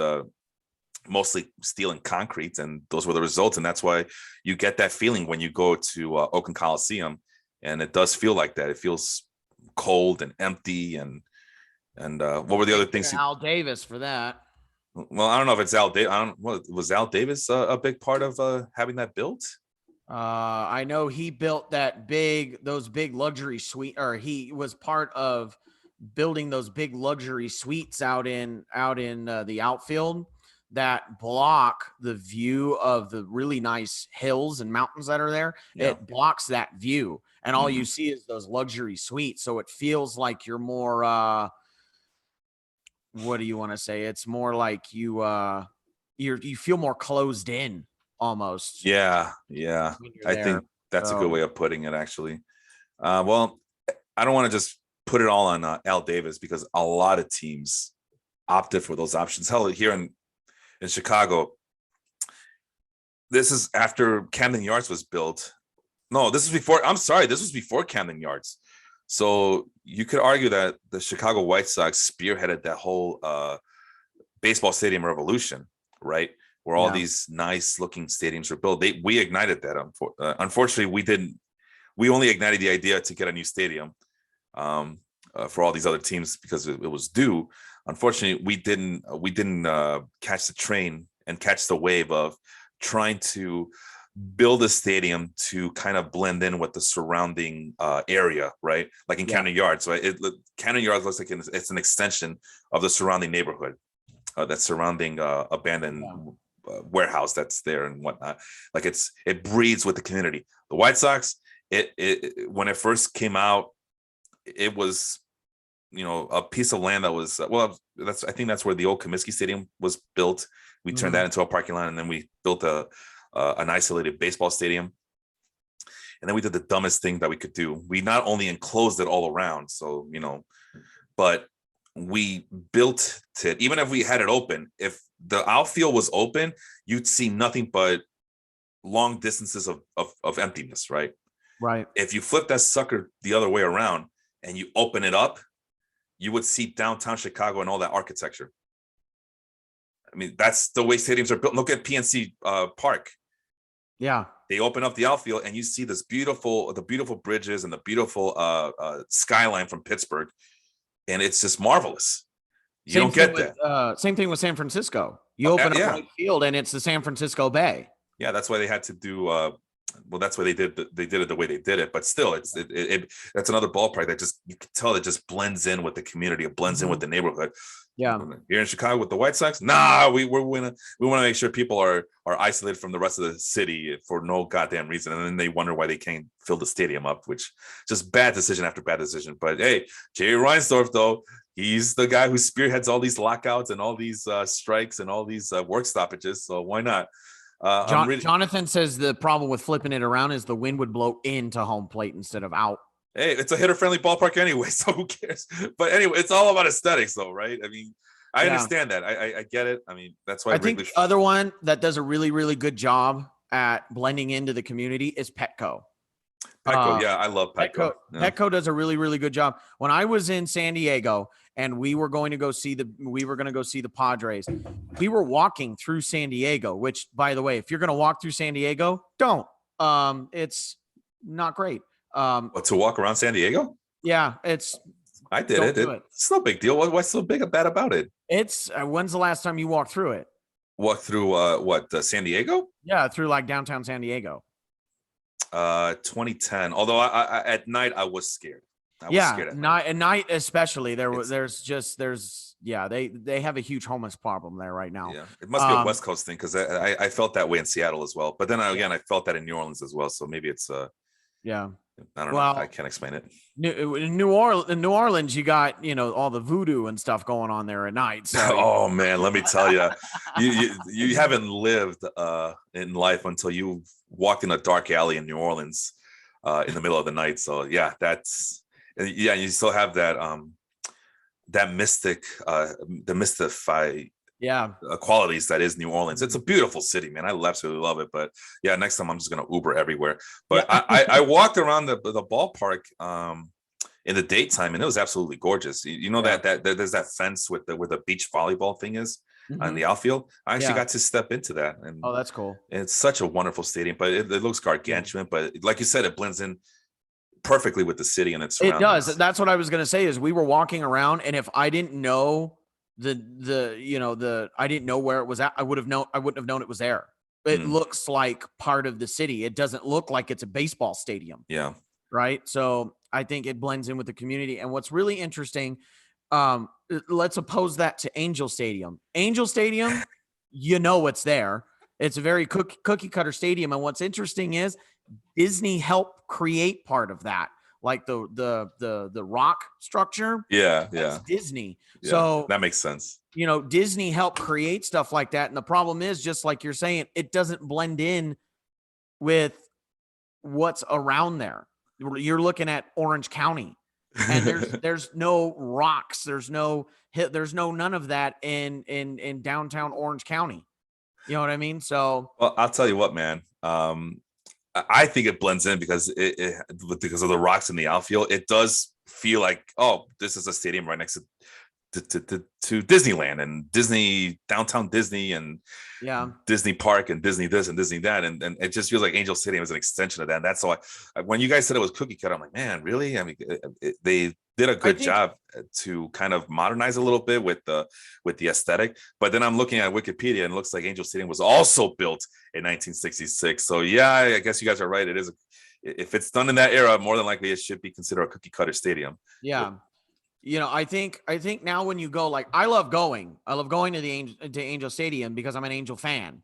mostly steel and concrete, and those were the results. And that's why you get that feeling when you go to Oakland Coliseum, and it does feel like that. It feels cold and empty. And what were the other things? Al Davis for that. Well, I don't know if it's Al Davis. Was Al Davis a big part of having that built? I know he built those big luxury suite, or he was part of building those big luxury suites out in the outfield that block the view of the really nice hills and mountains that are there. Yeah. It blocks that view, and all you see is those luxury suites. So it feels like you're more, what do you want to say? It's more like you feel more closed in almost. Yeah. I think that's a good way of putting it, actually. Well, I don't want to just put it all on Al Davis, because a lot of teams opted for those options. Hell, here in Chicago, this is after Camden Yards was built. No, this is before. I'm sorry, this was before Camden Yards. So you could argue that the Chicago White Sox spearheaded that whole baseball stadium revolution, right? Where all these nice looking stadiums were built. We ignited that. Unfortunately, we didn't. We only ignited the idea to get a new stadium for all these other teams because it was due. Unfortunately, we didn't catch the train and catch the wave of trying to build a stadium to kind of blend in with the surrounding area, right? Like in Camden Yards, right? Camden Yards looks like it's an extension of the surrounding neighborhood, that surrounding abandoned warehouse that's there and whatnot. Like it breeds with the community. The White Sox, it when it first came out, it was, a piece of land that was I think that's where the old Comiskey Stadium was built. We turned that into a parking lot, and then we built an isolated baseball stadium. And then we did the dumbest thing that we could do. We not only enclosed it all around, so but we built it. Even if we had it open, if the outfield was open, you'd see nothing but long distances of emptiness, right? Right. If you flip that sucker the other way around and you open it up, you would see downtown Chicago and all that architecture. I mean, that's the way stadiums are built. Look at PNC Park. Yeah. They open up the outfield and you see the beautiful bridges and the beautiful skyline from Pittsburgh. And it's just marvelous. You don't get that. Same thing with San Francisco. You open up right field and it's the San Francisco Bay. Yeah, that's why they had to do that's why they did it the way they did it. But still, that's another ballpark that just, you can tell it just blends in with the community. It blends in with the neighborhood. Yeah. Here in Chicago with the White Sox, we want to make sure people are isolated from the rest of the city for no goddamn reason, and then they wonder why they can't fill the stadium up, which just bad decision after bad decision. But hey, Jerry Reinsdorf, though, he's the guy who spearheads all these lockouts and all these strikes and all these work stoppages. So why not? Jonathan says the problem with flipping it around is the wind would blow into home plate instead of out. Hey, it's a hitter-friendly ballpark anyway, so who cares? But anyway, it's all about aesthetics, though, right? I mean, I understand that. I get it. I mean, that's why I think the other one that does a really, really good job at blending into the community is Petco. Petco, I love Petco. Petco does a really, really good job. When I was in San Diego and we were going to go see the Padres, we were walking through San Diego, which, by the way, if you're going to walk through San Diego, don't. It's not great. To walk around San Diego? Yeah, I did it. It's no big deal. What's so bad about it? It's when's the last time you walked through it? Walk through San Diego? Yeah, through like downtown San Diego. 2010. Although I at night I was scared. I was scared at night especially. They have a huge homeless problem there right now. Yeah, it must be a West Coast thing, because I felt that way in Seattle as well. But then I felt that in New Orleans as well. So maybe it's I don't know. I can't explain it. In New Orleans, you got all the voodoo and stuff going on there at night. So. Oh man, let me tell you, you haven't lived in life until you walked in a dark alley in New Orleans in the middle of the night. So yeah, Yeah, you still have that mystic, the mystify Yeah. qualities that is New Orleans. It's a beautiful city, man. I absolutely love it. But yeah, next time I'm just gonna Uber everywhere. But Yeah. I walked around the ballpark in the daytime, and it was absolutely gorgeous. You know Yeah. that there's that fence with the where the beach volleyball thing is on Mhm. the outfield. I actually Yeah. got to step into that, and Oh, that's cool. it's such a wonderful stadium. But it looks gargantuan. But like you said, it blends in perfectly with the city and its It does. surroundings. That's what I was going to say is we were walking around, and if I didn't know I didn't know where it was at, I wouldn't have known it was there. It Mm, looks like part of the city. It doesn't look like it's a baseball stadium, yeah. right? So I think it blends in with the community. And what's really interesting, let's oppose that to Angel Stadium. Angel Stadium, you know it's there. It's a very cookie cutter stadium. And what's interesting is Disney helped create part of that, like the rock structure. Yeah, That's yeah, Disney. yeah. So That makes sense. Disney helped create stuff like that. And the problem is, just like you're saying, it doesn't blend in with what's around there. You're looking at Orange County, and there's no rocks, there's no none of that in downtown Orange County. You know what I mean? So Well, I'll tell you what, man. I think it blends in because because of the rocks in the outfield. It does feel like, oh, this is a stadium right next to Disneyland and Disney downtown Disney and yeah, Disney Park and Disney this and Disney that, and it just feels like Angel Stadium is an extension of that. And that's why when you guys said it was cookie cutter, I'm like, man, really? I mean, they did a good job to kind of modernize a little bit with the aesthetic. But then I'm looking at Wikipedia and it looks like Angel Stadium was also built in 1966. So yeah, I guess you guys are right. It is. If it's done in that era, more than likely it should be considered a cookie cutter stadium. yeah. I think now when you go, like, I love going to the Angel Stadium because I'm an Angel fan.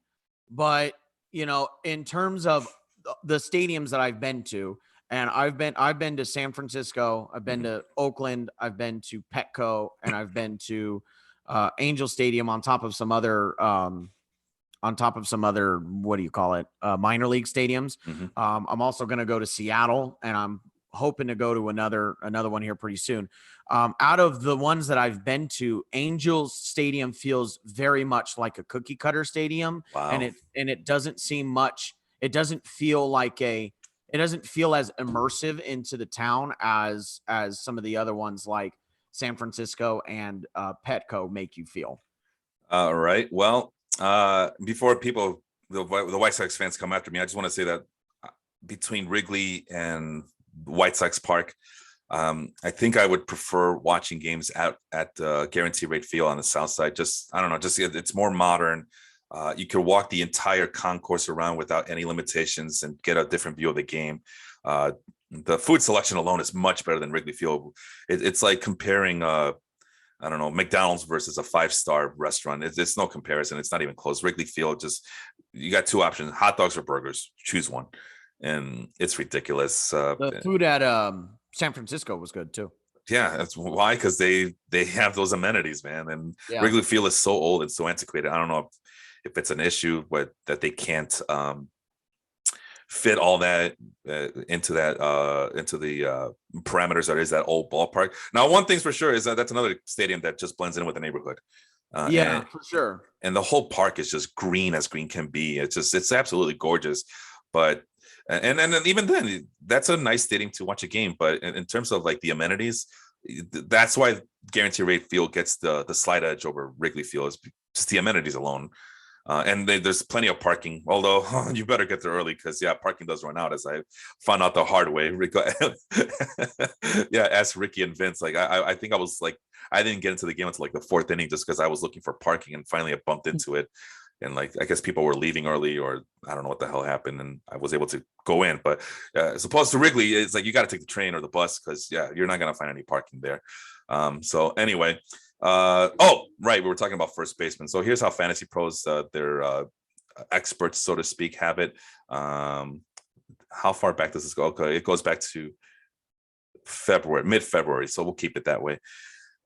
But, in terms of the stadiums that I've been to, and I've been to San Francisco, I've been to Oakland, I've been to Petco, and I've been to Angel Stadium on top of some other what do you call it, minor league stadiums. I'm also going to go to Seattle, and I'm hoping to go to another one here pretty soon. Out of the ones that I've been to, Angels Stadium feels very much like a cookie cutter stadium. Wow. And it doesn't seem much. It doesn't feel as immersive into the town as some of the other ones like San Francisco and Petco make you feel. All right. Well, before the White Sox fans come after me, I just want to say that between Wrigley and White Sox Park, I think I would prefer watching games at Guarantee Rate Field on the south side. Just, I don't know, just it's more modern. You could walk the entire concourse around without any limitations and get a different view of the game. The food selection alone is much better than Wrigley Field. It's like comparing I don't know, McDonald's versus a 5-star restaurant. It's no comparison. It's not even close. Wrigley Field, just, you got two options: hot dogs or burgers. Choose one, and it's ridiculous. The food at San Francisco was good too. Yeah, that's why, because they have those amenities, man. And Yeah. Wrigley Field is so old and so antiquated. I don't know if it's an issue, but that they can't fit all that into the parameters that is that old ballpark. Now, one thing's for sure is that that's another stadium that just blends in with the neighborhood. For sure. And the whole park is just green as green can be. It's absolutely gorgeous. But and even then, that's a nice stadium to watch a game. But in terms of like the amenities, that's why Guarantee Rate Field gets the slight edge over Wrigley Field, is just the amenities alone. And there's plenty of parking, although you better get there early because, yeah, parking does run out, as I found out the hard way. Yeah, ask Ricky and Vince. Like, I think I was like, I didn't get into the game until like the 4th inning just because I was looking for parking, and finally I bumped into it. And like, I guess people were leaving early, or I don't know what the hell happened, and I was able to go in. But as opposed to Wrigley, it's like you got to take the train or the bus because, yeah, you're not going to find any parking there. So anyway, oh, right, we were talking about First Basemen. So here's how Fantasy Pros, their experts, so to speak, have it. How far back does this go? Okay, it goes back to mid-February. So we'll keep it that way.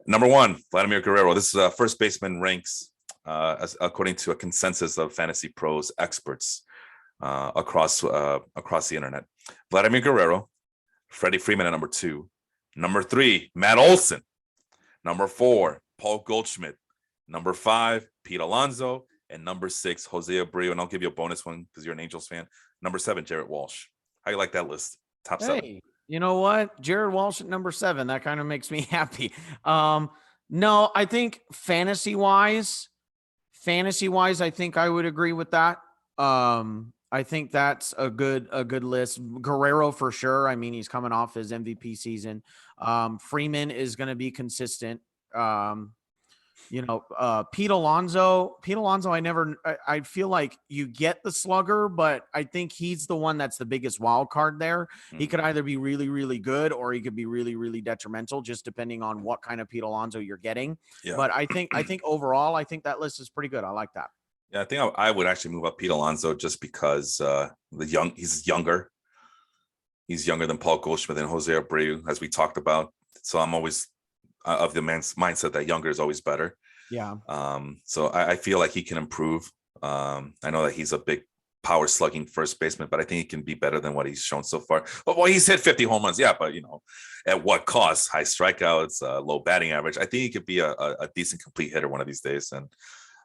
Number 1, Vladimir Guerrero. This is First Baseman ranks according to a consensus of Fantasy Pros experts across the internet. Vladimir Guerrero, Freddie Freeman at number 2, Number 3, Matt Olson. Number 4, Paul Goldschmidt. Number 5, Pete Alonso. And number 6, Jose Abreu. And I'll give you a bonus one because you're an Angels fan. Number 7, Jared Walsh. How you like that list? Top 7. You know what? Jared Walsh at number 7. That kind of makes me happy. No, I think fantasy wise, I think I would agree with that. I think that's a good list. Guerrero for sure. I mean, he's coming off his MVP season. Freeman is going to be consistent. Pete Alonso, I feel like you get the slugger, but I think he's the one that's the biggest wild card there. He could either be really, really good or he could be really, really detrimental, just depending on what kind of Pete Alonso you're getting. Yeah. But I think overall, I think that list is pretty good. I like that. Yeah, I think I would actually move up Pete Alonso just because he's younger. He's younger than Paul Goldschmidt and Jose Abreu, as we talked about. So I'm always of the man's mindset that younger is always better. Yeah. So I feel like he can improve. I know that he's a big power slugging first baseman, but I think he can be better than what he's shown so far. But he's hit 50 home runs. Yeah, but at what cost? High strikeouts, low batting average. I think he could be a decent complete hitter one of these days. And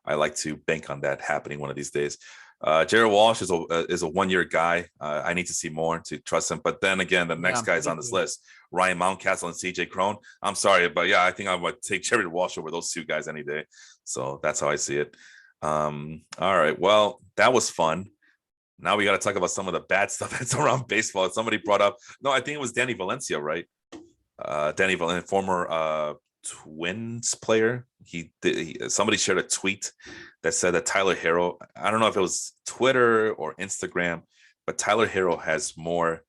I like to bank on that happening one of these days. Jared Walsh is a 1-year guy. I need to see more to trust him. But then again, the next guys on this list, Ryan Mountcastle and CJ Cron. I'm sorry, but yeah, I think I would take Jared Walsh over those two guys any day. So that's how I see it. All right. Well, that was fun. Now we got to talk about some of the bad stuff that's around baseball. Somebody brought up, no, I think it was Danny Valencia, right? Danny Valencia, former Twins player. Somebody shared a tweet that said that Tyler Herro, I don't know if it was Twitter or Instagram, but Tyler Herro has more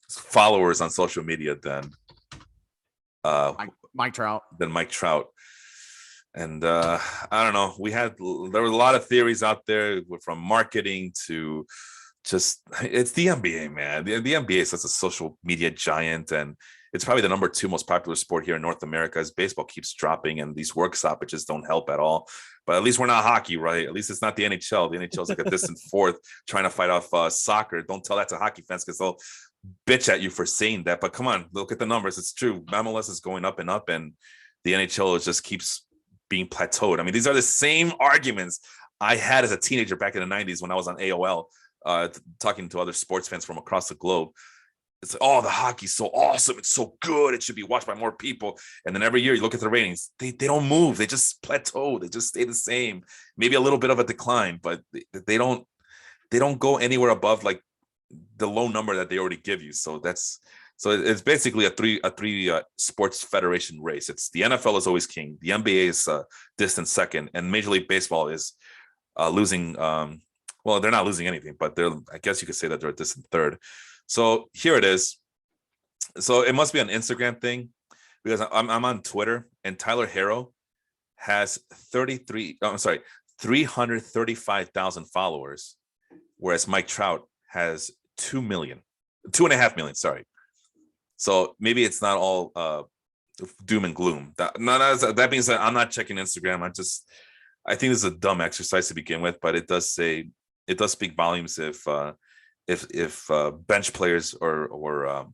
followers on social media than Mike Trout. And I don't know. There were a lot of theories out there from marketing to just, it's the NBA, man. The NBA is such a social media giant, and it's probably the number 2 most popular sport here in North America as baseball keeps dropping and these work stoppages don't help at all. But at least we're not hockey, right? At least it's not the NHL. The NHL is like a distant fourth trying to fight off soccer. Don't tell that to hockey fans because they'll bitch at you for saying that. But come on, look at the numbers. It's true. MLS is going up, and the NHL just keeps being plateaued. I mean, these are the same arguments I had as a teenager back in the 90s when I was on AOL, talking to other sports fans from across the globe. It's like, oh, the hockey's so awesome. It's so good. It should be watched by more people. And then every year you look at the ratings, they don't move. They just plateau. They just stay the same. Maybe a little bit of a decline, but they don't go anywhere above like the low number that they already give you. So it's basically a three sports federation race. It's the NFL is always king. The NBA is distant second, and Major League Baseball is losing. Well, they're not losing anything, but I guess you could say that they're a distant third. So here it is. So it must be an Instagram thing because I'm on Twitter, and Tyler Herro has 335,000 followers, whereas Mike Trout has 2.5 million. Sorry. So maybe it's not all doom and gloom. That being said, I'm not checking Instagram. I think this is a dumb exercise to begin with, but it does speak volumes if bench players or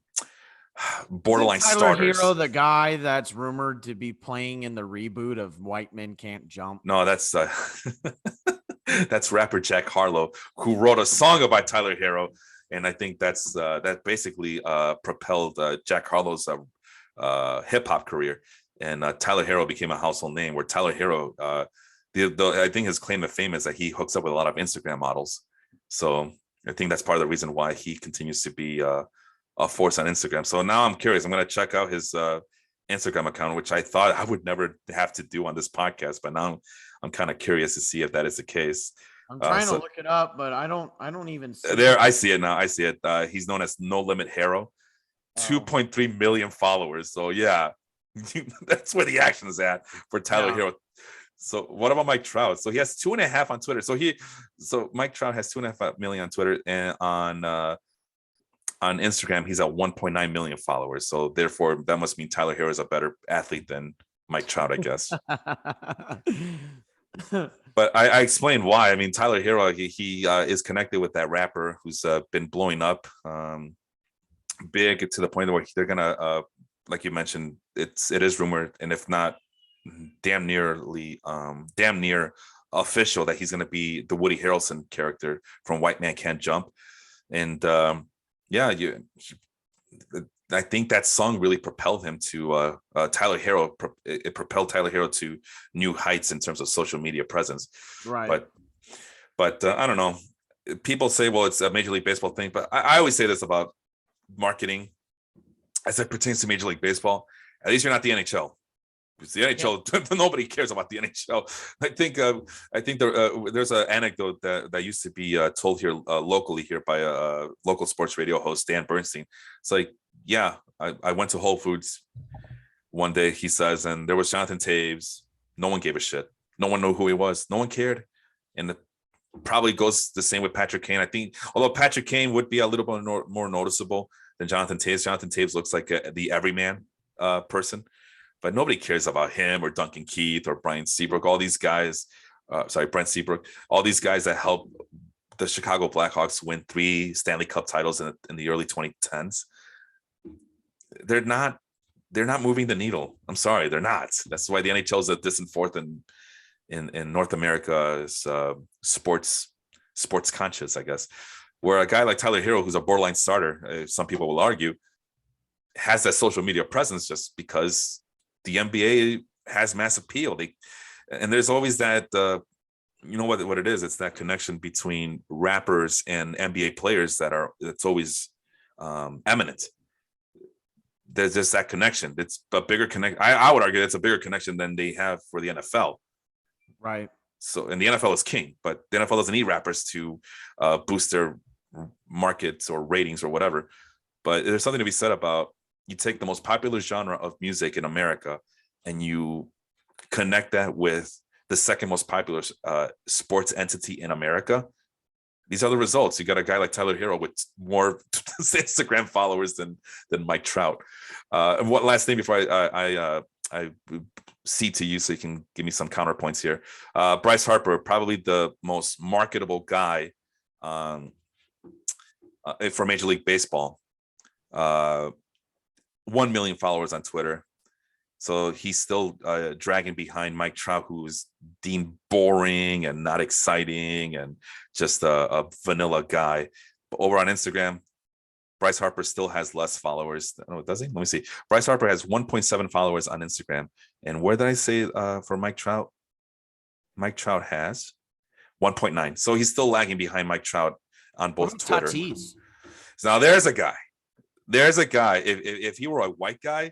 borderline starters. Tyler Herro, the guy that's rumored to be playing in the reboot of White Men Can't Jump. No, that's rapper Jack Harlow, who wrote a song about Tyler Herro, and I think that basically propelled Jack Harlow's hip hop career, and Tyler Herro became a household name. Where Tyler Herro, I think his claim of fame is that he hooks up with a lot of Instagram models. So I think that's part of the reason why he continues to be a force on Instagram. So now I'm curious. I'm going to check out his Instagram account, which I thought I would never have to do on this podcast, but now I'm kind of curious to see if that is the case. I'm trying to look it up, but I don't even see there. I see it now. I see it. He's known as No Limit Herro, 2.3 million followers. So yeah, that's where the action is at for Tyler Herro. So what about Mike Trout? So he has 2.5 on Twitter. So Mike Trout has 2.5 million on Twitter, and on Instagram he's at 1.9 million followers. So therefore, that must mean Tyler Herro is a better athlete than Mike Trout, I guess. But I explained why. I mean, Tyler Herro, he is connected with that rapper who's been blowing up. big to the point where they're gonna, like you mentioned, it is rumored, and if not, damn near official, that he's gonna be the Woody Harrelson character from White Man Can't Jump. And yeah, I think that song really propelled him to Tyler Hero. It propelled Tyler Hero to new heights in terms of social media presence. Right. But I don't know. People say, well, it's a Major League Baseball thing, but I always say this about marketing as it pertains to Major League Baseball. At least you're not the NHL. It's the NHL. Nobody cares about the NHL. I think there's an anecdote that used to be told here locally here by a local sports radio host, Dan Bernstein. It's like, yeah, I went to Whole Foods one day, he says, and there was Jonathan Taves. No one gave a shit. No one knew who he was. No one cared. And it probably goes the same with Patrick Kane. I think, although Patrick Kane would be a little bit more noticeable than Jonathan Taves. Jonathan Taves looks like the everyman person. But nobody cares about him or Duncan Keith or Brian Seabrook, all these guys. Brent Seabrook, all these guys that helped the Chicago Blackhawks win 3 Stanley Cup titles in the early 2010s. They're not moving the needle. I'm sorry, they're not. That's why the NHL is a distant fourth in North America's sports conscious, I guess. Where a guy like Tyler Hero, who's a borderline starter, some people will argue, has that social media presence just because the NBA has mass appeal. And there's always that, you know what it is? It's that connection between rappers and NBA players that's always eminent. There's just that connection. It's a bigger connection. I would argue it's a bigger connection than they have for the NFL. Right. So, and the NFL is king, but the NFL doesn't need rappers to boost their markets or ratings or whatever. But there's something to be said about, you take the most popular genre of music in America and you connect that with the second most popular sports entity in America. These are the results. You got a guy like Tyler Hero with more Instagram followers than Mike Trout. And what last thing before I cede to you so you can give me some counterpoints here. Bryce Harper, probably the most marketable guy for Major League Baseball. 1 million followers on Twitter. So he's still dragging behind Mike Trout, who's deemed boring and not exciting and just a vanilla guy. But over on Instagram, Bryce Harper still has less followers. Oh, does he? Let me see. Bryce Harper has 1.7 followers on Instagram. And where did I say for Mike Trout? Mike Trout has 1.9. So he's still lagging behind Mike Trout on both Twitter. Tatis? So now there's a guy. If he were a white guy,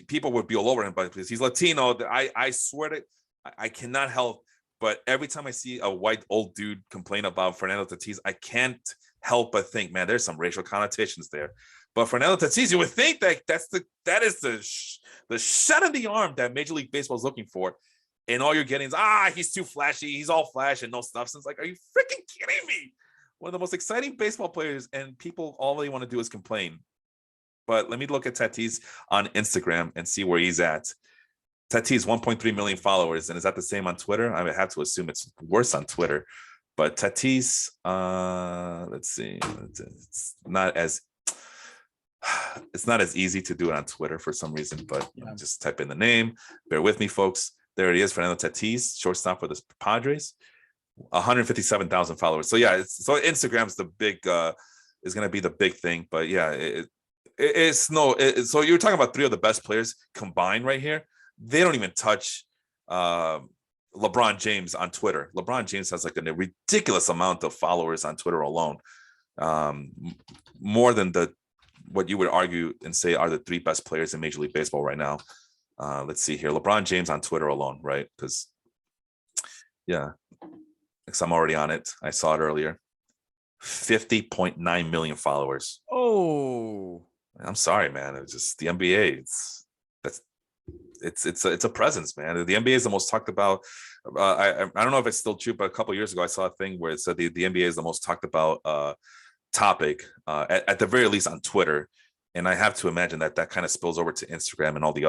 people would be all over him, but because he's Latino, I swear to, I cannot help. But every time I see a white old dude complain about Fernando Tatis, I can't help but think, man, there's some racial connotations there. But Fernando Tatis, you would think that is the shot in the arm that Major League Baseball is looking for, and all you're getting is he's too flashy, he's all flash and no substance. Like, are you freaking kidding me? One of the most exciting baseball players, and people, all they want to do is complain. But let me look at Tatis on Instagram and see where he's at. Tatis, 1.3 million followers. And is that the same on Twitter? I would have to assume it's worse on Twitter. But Tatis, let's see. It's not as easy to do it on Twitter for some reason, but just type in the name. Bear with me, folks. There it is, Fernando Tatis, shortstop for the Padres. 157,000 followers. So yeah, so Instagram's the big is going to be the big thing. But yeah, so you're talking about 3 of the best players combined right here. They don't even touch LeBron James on Twitter. LeBron James has like a ridiculous amount of followers on Twitter alone, more than what you would argue and say are the 3 best players in Major League Baseball right now. Let's see here, LeBron James on Twitter alone, right? Because I'm already on it. I saw it earlier. 50.9 million followers. Oh, I'm sorry, man. It's just the NBA. It's a presence, man. The NBA is the most talked about. I don't know if it's still true, but a couple of years ago, I saw a thing where it said the NBA is the most talked about topic at the very least on Twitter. And I have to imagine that kind of spills over to Instagram and all the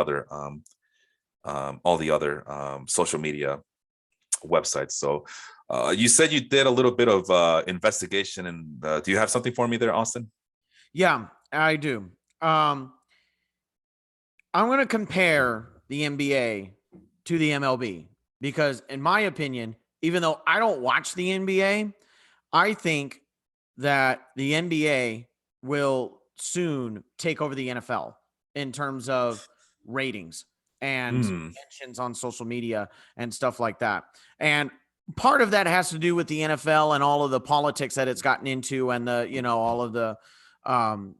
other social media websites. So you said you did a little bit of investigation, and do you have something for me there, Austin? Yeah, I do. Um, I'm going to compare the NBA to the MLB because, in my opinion, even though I don't watch the NBA, I think that the NBA will soon take over the NFL in terms of ratings and Hmm. mentions on social media and stuff like that. And part of that has to do with the NFL and all of the politics that it's gotten into and all of um,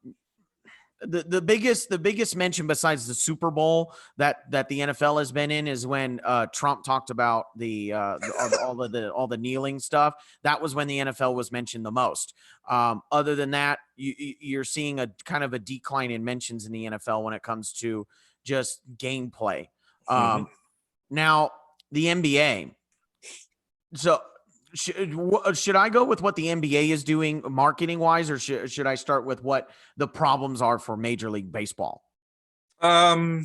the biggest mention besides the Super Bowl that the NFL has been in is when Trump talked about all the kneeling stuff. That was when the NFL was mentioned the most. Other than that, you're seeing a kind of a decline in mentions in the NFL when it comes to just gameplay. Hmm. Now the NBA. So should I go with what the NBA is doing marketing wise, or should I start with what the problems are for Major League Baseball? Um,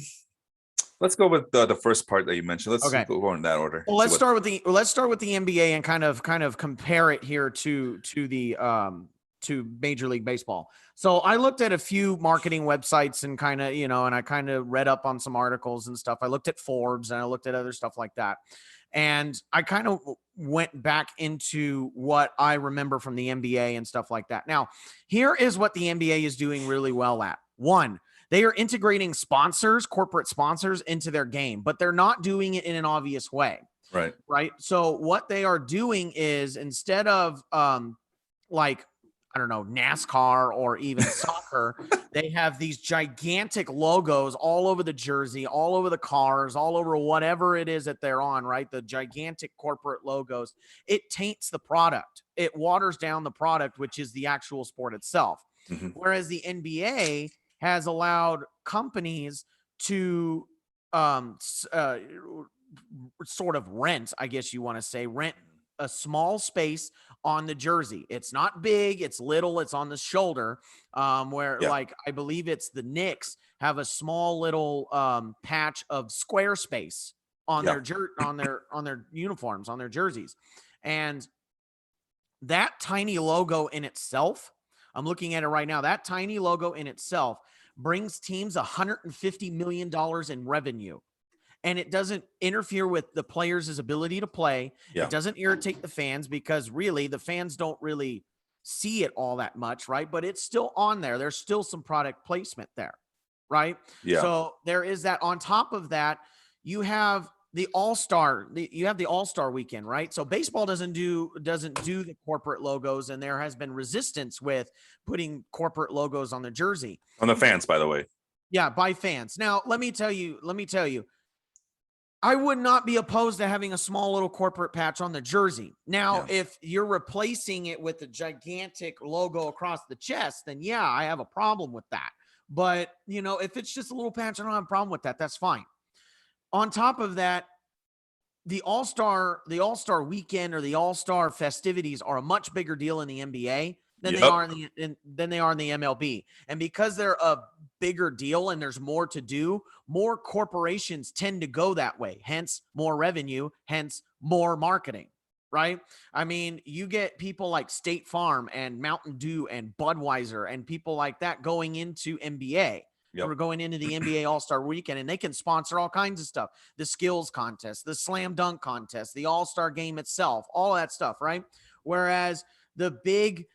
let's go with the first part that you mentioned. Let's Okay. go in that order. Well, See let's what. start with the NBA and kind of compare it here to the to Major League Baseball. So I looked at a few marketing websites and and I kind of read up on some articles and stuff. I looked at Forbes and I looked at other stuff like that. And I kind of went back into what I remember from the NBA and stuff like that. Now, here is what the NBA is doing really well at. One, they are integrating sponsors, corporate sponsors into their game, but they're not doing it in an obvious way. Right. Right. So what they are doing is instead of like, I don't know, NASCAR or even soccer, they have these gigantic logos all over the jersey, all over the cars, all over whatever it is that they're on, right? The gigantic corporate logos. It taints the product. It waters down the product, which is the actual sport itself. Hmm. Whereas the NBA has allowed companies to sort of rent, I guess you want to say, rent a small space on the jersey. It's not big, it's little, it's on the shoulder. Where Yeah. like I believe it's the Knicks have a small little patch of square space on Yeah. their uniforms, on their jerseys. And that tiny logo in itself, I'm looking at it right now, that tiny logo in itself brings teams $150 million in revenue, and it doesn't interfere with the players' ability to play. Yeah. It doesn't irritate the fans because really the fans don't really see it all that much, right? But it's still on there. There's still some product placement there, right? Yeah. So there is that. On top of that, you have the All-Star, you have the All-Star weekend, right? So baseball doesn't do the corporate logos, and there has been resistance with putting corporate logos on the jersey. On the fans, by the way. Yeah, by fans. Now, let me tell you, I would not be opposed to having a small little corporate patch on the jersey. Now, if you're replacing it with a gigantic logo across the chest, then yeah, I have a problem with that. But, if it's just a little patch, I don't have a problem with that. That's fine. On top of that, the All-Star weekend or the All-Star festivities are a much bigger deal in the NBA than they are than they are in the MLB. And because they're a bigger deal and there's more to do, more corporations tend to go that way. Hence more revenue, hence more marketing, right? I mean, you get people like State Farm and Mountain Dew and Budweiser and people like that going into NBA. Yep. We're going into the NBA All-Star weekend, and they can sponsor all kinds of stuff. The skills contest, the slam dunk contest, the All-Star game itself, all that stuff, right? Whereas the big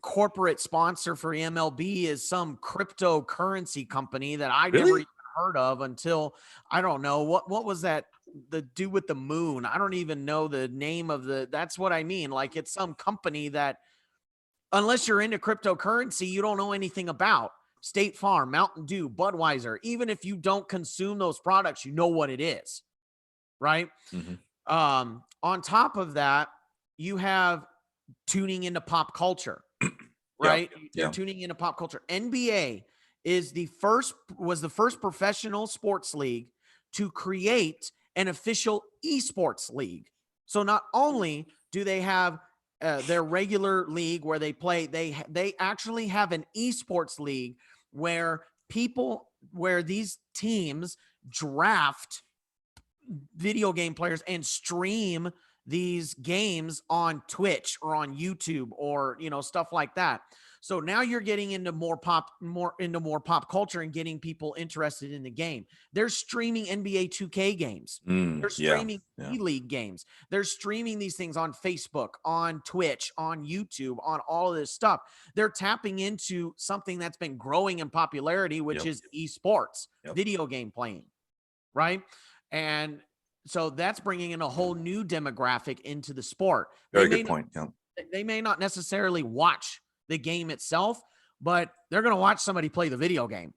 corporate sponsor for MLB is some cryptocurrency company that I never even heard of until, I don't know, what was that, the dude with the moon? I don't even know the name of that's what I mean. Like, it's some company that, unless you're into cryptocurrency, you don't know anything about. State Farm, Mountain Dew, Budweiser, even if you don't consume those products, you know what it is, right? Mm-hmm. On top of that, you have tuning into pop culture, right? They're tuning into pop culture. NBA was the first professional sports league to create an official esports league. So not only do they have their regular league where they play, they actually have an esports league where these teams draft video game players and stream these games on Twitch or on YouTube or, stuff like that. So now you're getting into more pop culture and getting people interested in the game. They're streaming NBA 2K games. They're streaming E-League games. They're streaming these things on Facebook, on Twitch, on YouTube, on all of this stuff. They're tapping into something that's been growing in popularity, which is esports, video game playing, right? And so that's bringing in a whole new demographic into the sport. Very good point. They may not necessarily watch the game itself, but they're going to watch somebody play the video game,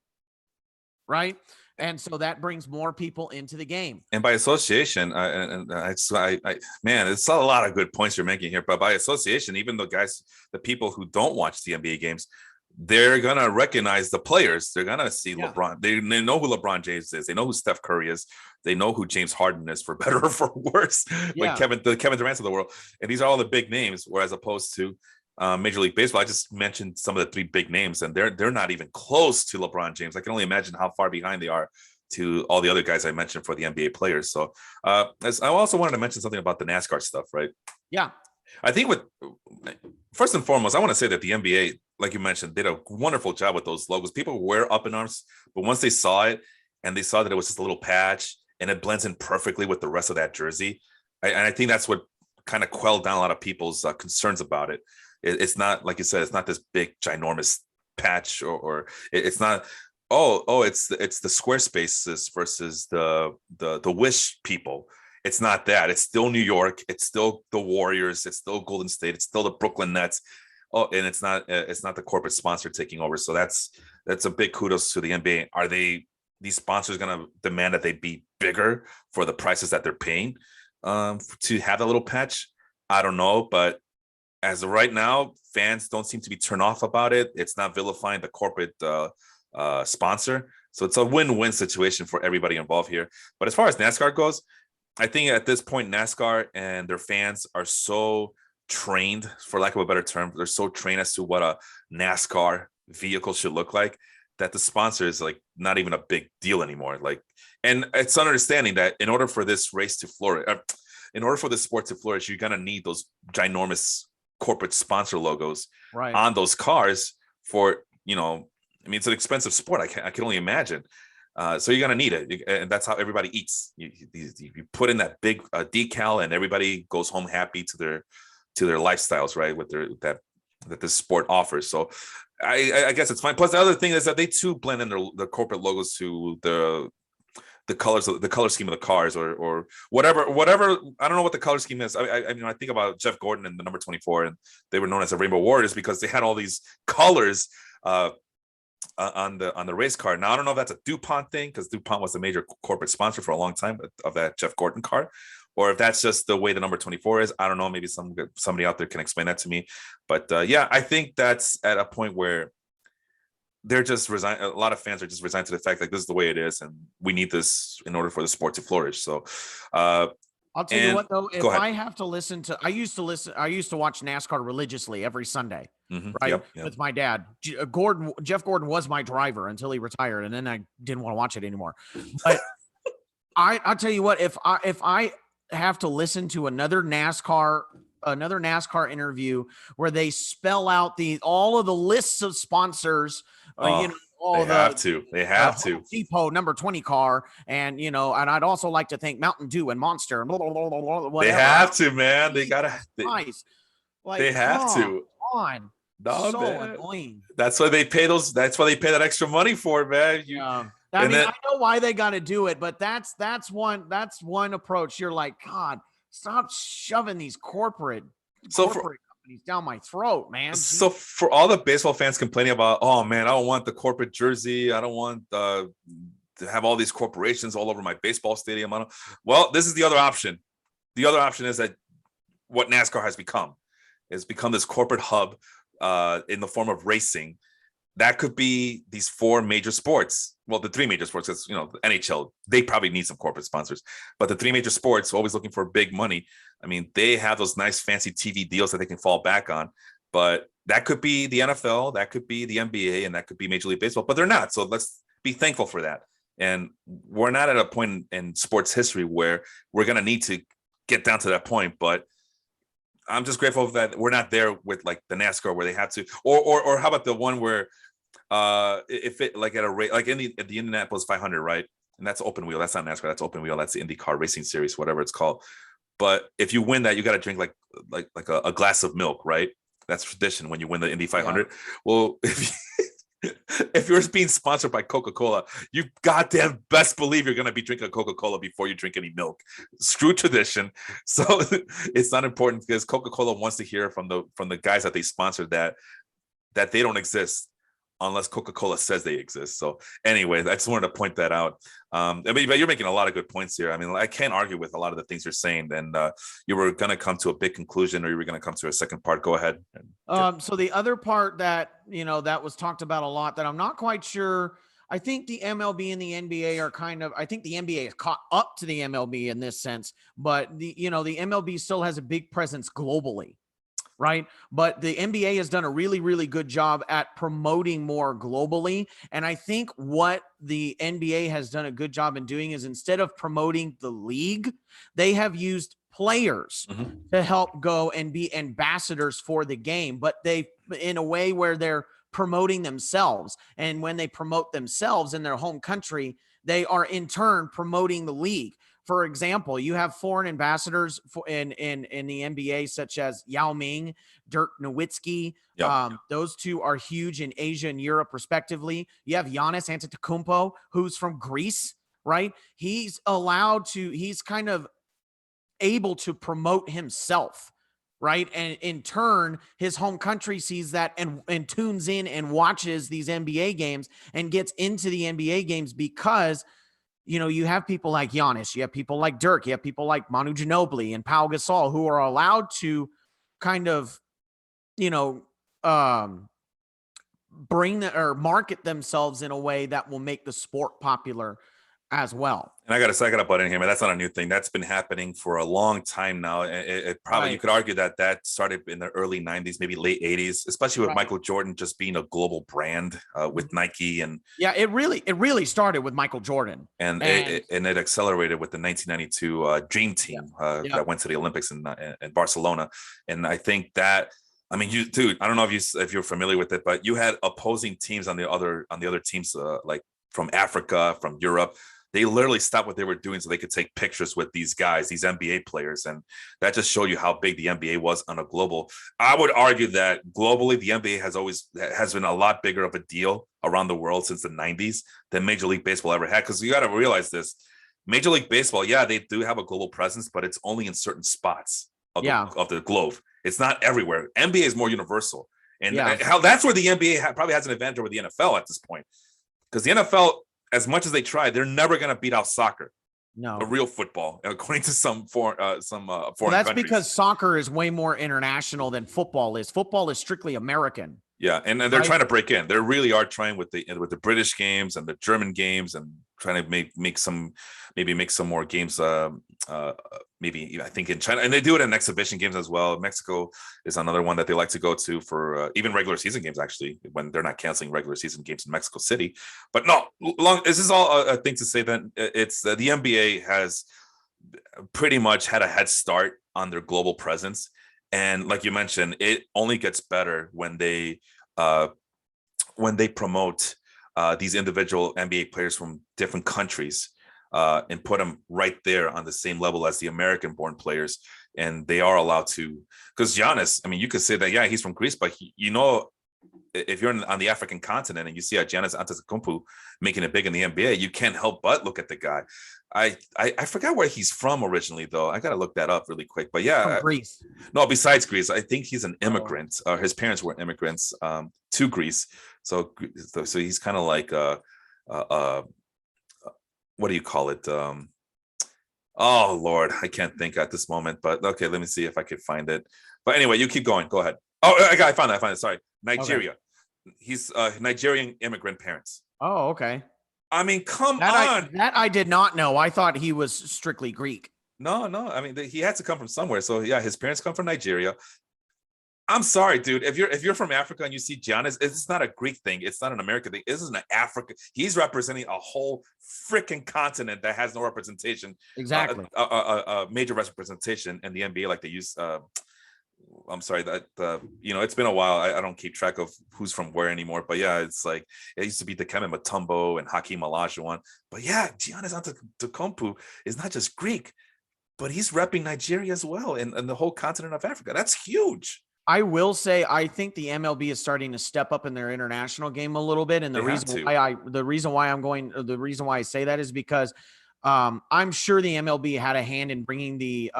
right? And so that brings more people into the game. And by association, man, it's a lot of good points you're making here. But by association, even the people who don't watch the NBA games, they're going to recognize the players. They're going to see LeBron. They know who LeBron James is. They know who Steph Curry is. They know who James Harden is, for better or for worse, like the Kevin Durant's of the world. And these are all the big names, whereas opposed to Major League Baseball, I just mentioned some of the three big names, and they're not even close to LeBron James. I can only imagine how far behind they are to all the other guys I mentioned for the NBA players. So I also wanted to mention something about the NASCAR stuff, right? Yeah. I think first and foremost, I want to say that the NBA, like you mentioned, did a wonderful job with those logos. People were up in arms, but once they saw it and they saw that it was just a little patch and it blends in perfectly with the rest of that jersey, I think that's what kind of quelled down a lot of people's concerns about it. It's not, like you said, it's not this big ginormous patch, or it's not. It's the Squarespaces versus the Wish people. It's not that. It's still New York. It's still the Warriors. It's still Golden State. It's still the Brooklyn Nets. Oh, and it's not the corporate sponsor taking over. So that's a big kudos to the NBA. Are these sponsors going to demand that they be bigger for the prices that they're paying to have a little patch? I don't know, but as of right now, fans don't seem to be turned off about it. It's not vilifying the corporate sponsor. So it's a win-win situation for everybody involved here. But as far as NASCAR goes, I think at this point, NASCAR and their fans are so trained, for lack of a better term, they're so trained as to what a NASCAR vehicle should look like, that the sponsor is like not even a big deal anymore. And it's understanding that in order for this race to flourish, in order for the sport to flourish, you're gonna need those ginormous corporate sponsor logos on those cars for, it's an expensive sport. I can only imagine. So you're gonna need it, and that's how everybody eats. You put in that big decal, and everybody goes home happy to their lifestyles, right? With that this sport offers. So I guess it's fine. Plus, the other thing is that they too blend in the corporate logos to the colors, the color scheme of the cars, or whatever. I don't know what the color scheme is. I think about Jeff Gordon and the number 24, and they were known as the Rainbow Warriors because they had all these colors on the race car. Now I don't know if that's a DuPont thing, because DuPont was the major corporate sponsor for a long time of that Jeff Gordon car, or if that's just the way the number 24 is. I don't know. Maybe somebody out there can explain that to me. But I think that's at a point where they're just resigned. A lot of fans are just resigned to the fact that this is the way it is, and we need this in order for the sport to flourish. So I'll tell you what, though, if I have to listen to, I used to watch NASCAR religiously every Sunday, right? With my dad. Jeff Gordon was my driver until he retired, and then I didn't want to watch it anymore. But I'll tell you what, if I have to listen to another NASCAR interview where they spell out all of the lists of sponsors, they have to Depot number 20 car, and and I'd also like to thank Mountain Dew and Monster and blah, blah, blah, blah, whatever. They have to, man. They have to. On. No, so man. Annoying. That's why they pay that extra money for, man. I know why they got to do it, but that's one approach. You're like, God, stop shoving these corporate companies down my throat, man. So for all the baseball fans complaining about, oh man, I don't want the corporate jersey, I don't want to have all these corporations all over my baseball stadium. Well, this is the other option. The other option is that what NASCAR has become. It's become this corporate hub in the form of racing. That could be these four major sports. Well, the three major sports, because the NHL, they probably need some corporate sponsors. But the three major sports, always looking for big money. I mean, they have those nice fancy TV deals that they can fall back on. But that could be the NFL, that could be the NBA, and that could be Major League Baseball. But they're not. So let's be thankful for that. And we're not at a point in sports history where we're going to need to get down to that point, but I'm just grateful that we're not there with like the NASCAR where they have to, or how about the one where if it like at a rate like at the Indianapolis 500, right? And that's open wheel. That's not NASCAR. That's open wheel. That's the IndyCar Racing Series, whatever it's called. But if you win that, you got to drink like a glass of milk, right? That's tradition when you win the Indy 500. Yeah. Well, if you're being sponsored by Coca-Cola, you goddamn best believe you're going to be drinking Coca-Cola before you drink any milk. Screw tradition. So it's not important because Coca-Cola wants to hear from the guys that they sponsored that they don't exist unless Coca-Cola says they exist. So anyway, I just wanted to point that out. But you're making a lot of good points here. I mean, I can't argue with a lot of the things you're saying. And you were going to come to a big conclusion, or you were going to come to a second part. Go ahead. So the other part that, that was talked about a lot that I'm not quite sure. I think the MLB and the NBA are I think the NBA is caught up to the MLB in this sense, but the MLB still has a big presence globally. Right. But the NBA has done a really, really good job at promoting more globally. And I think what the NBA has done a good job in doing is instead of promoting the league, they have used players to help go and be ambassadors for the game, but they in a way where they're promoting themselves. And when they promote themselves in their home country, they are in turn promoting the league. For example, you have foreign ambassadors in the NBA, such as Yao Ming, Dirk Nowitzki. Yep. Those two are huge in Asia and Europe, respectively. You have Giannis Antetokounmpo, who's from Greece, right? He's kind of able to promote himself, right? And in turn, his home country sees that and tunes in and watches these NBA games and gets into the NBA games because you have people like Giannis, you have people like Dirk, you have people like Manu Ginobili and Pau Gasol who are allowed to kind of, bring or market themselves in a way that will make the sport popular as well. And I got to butt in here, man. That's not a new thing. That's been happening for a long time now. It probably, you could argue that started in the early 90s, maybe late 80s, especially with Michael Jordan just being a global brand with Nike. And yeah, it really started with Michael Jordan. And it accelerated with the 1992 Dream Team that went to the Olympics in Barcelona. And I think that, I mean, dude, I don't know if you're familiar with it, but you had opposing teams on the other teams, like from Africa, from Europe. They literally stopped what they were doing so they could take pictures with these guys, these NBA players. And that just showed you how big the NBA was on a global. I would argue that globally, the NBA has been a lot bigger of a deal around the world since the 90s than Major League Baseball ever had. Because you got to realize this. Major League Baseball, they do have a global presence, but it's only in certain spots of the globe. It's not everywhere. NBA is more universal. And how that's where the NBA probably has an advantage over the NFL at this point. Because the NFL, as much as they try, they're never going to beat out soccer. No, a real football, according to some foreign that's countries. Because soccer is way more international than football is. Football is strictly American. Yeah, and they're trying to break in. They really are trying with the British games and the German games, and trying to make some more games. Maybe I think in China, and they do it in exhibition games as well. Mexico is another one that they like to go to for even regular season games. Actually, when they're not canceling regular season games in Mexico City. But no, this is all a thing to say that it's the NBA has pretty much had a head start on their global presence. And like you mentioned, it only gets better when they promote these individual NBA players from different countries and put them right there on the same level as the American-born players. And they are allowed to, because Giannis, I mean, you could say that, he's from Greece, but if you're on the African continent and you see Giannis Antetokounmpo making it big in the NBA, you can't help but look at the guy. I forgot where he's from originally, though. I got to look that up really quick. But from Greece. No, besides Greece, I think he's an immigrant. His parents were immigrants to Greece. So he's kind of like what do you call it? Oh Lord, I can't think at this moment. But okay, let me see if I could find it. But anyway, you keep going. Go ahead. Oh, I found it. Sorry, Nigeria. Okay. He's Nigerian immigrant parents. Oh, okay. I mean, come on. That I did not know. I thought he was strictly Greek. No. I mean, he had to come from somewhere. So yeah, his parents come from Nigeria. I'm sorry, dude. If you're from Africa and you see Giannis, it's not a Greek thing. It's not an American thing. This is an Africa. He's representing a whole freaking continent that has no representation, Exactly. a major representation in the NBA like they use. I'm sorry that it's been a while. I don't keep track of who's from where anymore. But yeah, it's like it used to be Dikembe Mutombo and Hakeem Olajuwon. But yeah, Giannis Antetokounmpo is not just Greek, but he's repping Nigeria as well and the whole continent of Africa. That's huge. I will say I think the MLB is starting to step up in their international game a little bit, and the reason why I say that is because I'm sure the MLB had a hand in bringing the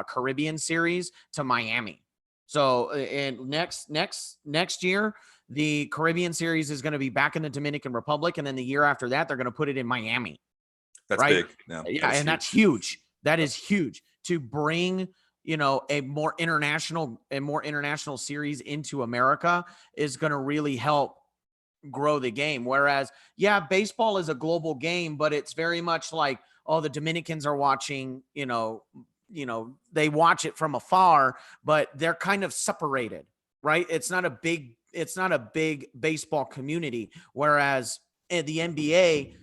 Caribbean series to Miami. So and next year the Caribbean series is going to be back in the Dominican Republic, and then the year after that they're going to put it in Miami. That's right? big. Yeah, and that's huge. That is huge to bring a more international series into America is going to really help grow the game. Whereas, yeah, baseball is a global game, but it's very much like, oh, the Dominicans are watching, they watch it from afar, but they're kind of separated, right? It's not a big baseball community. Whereas the NBA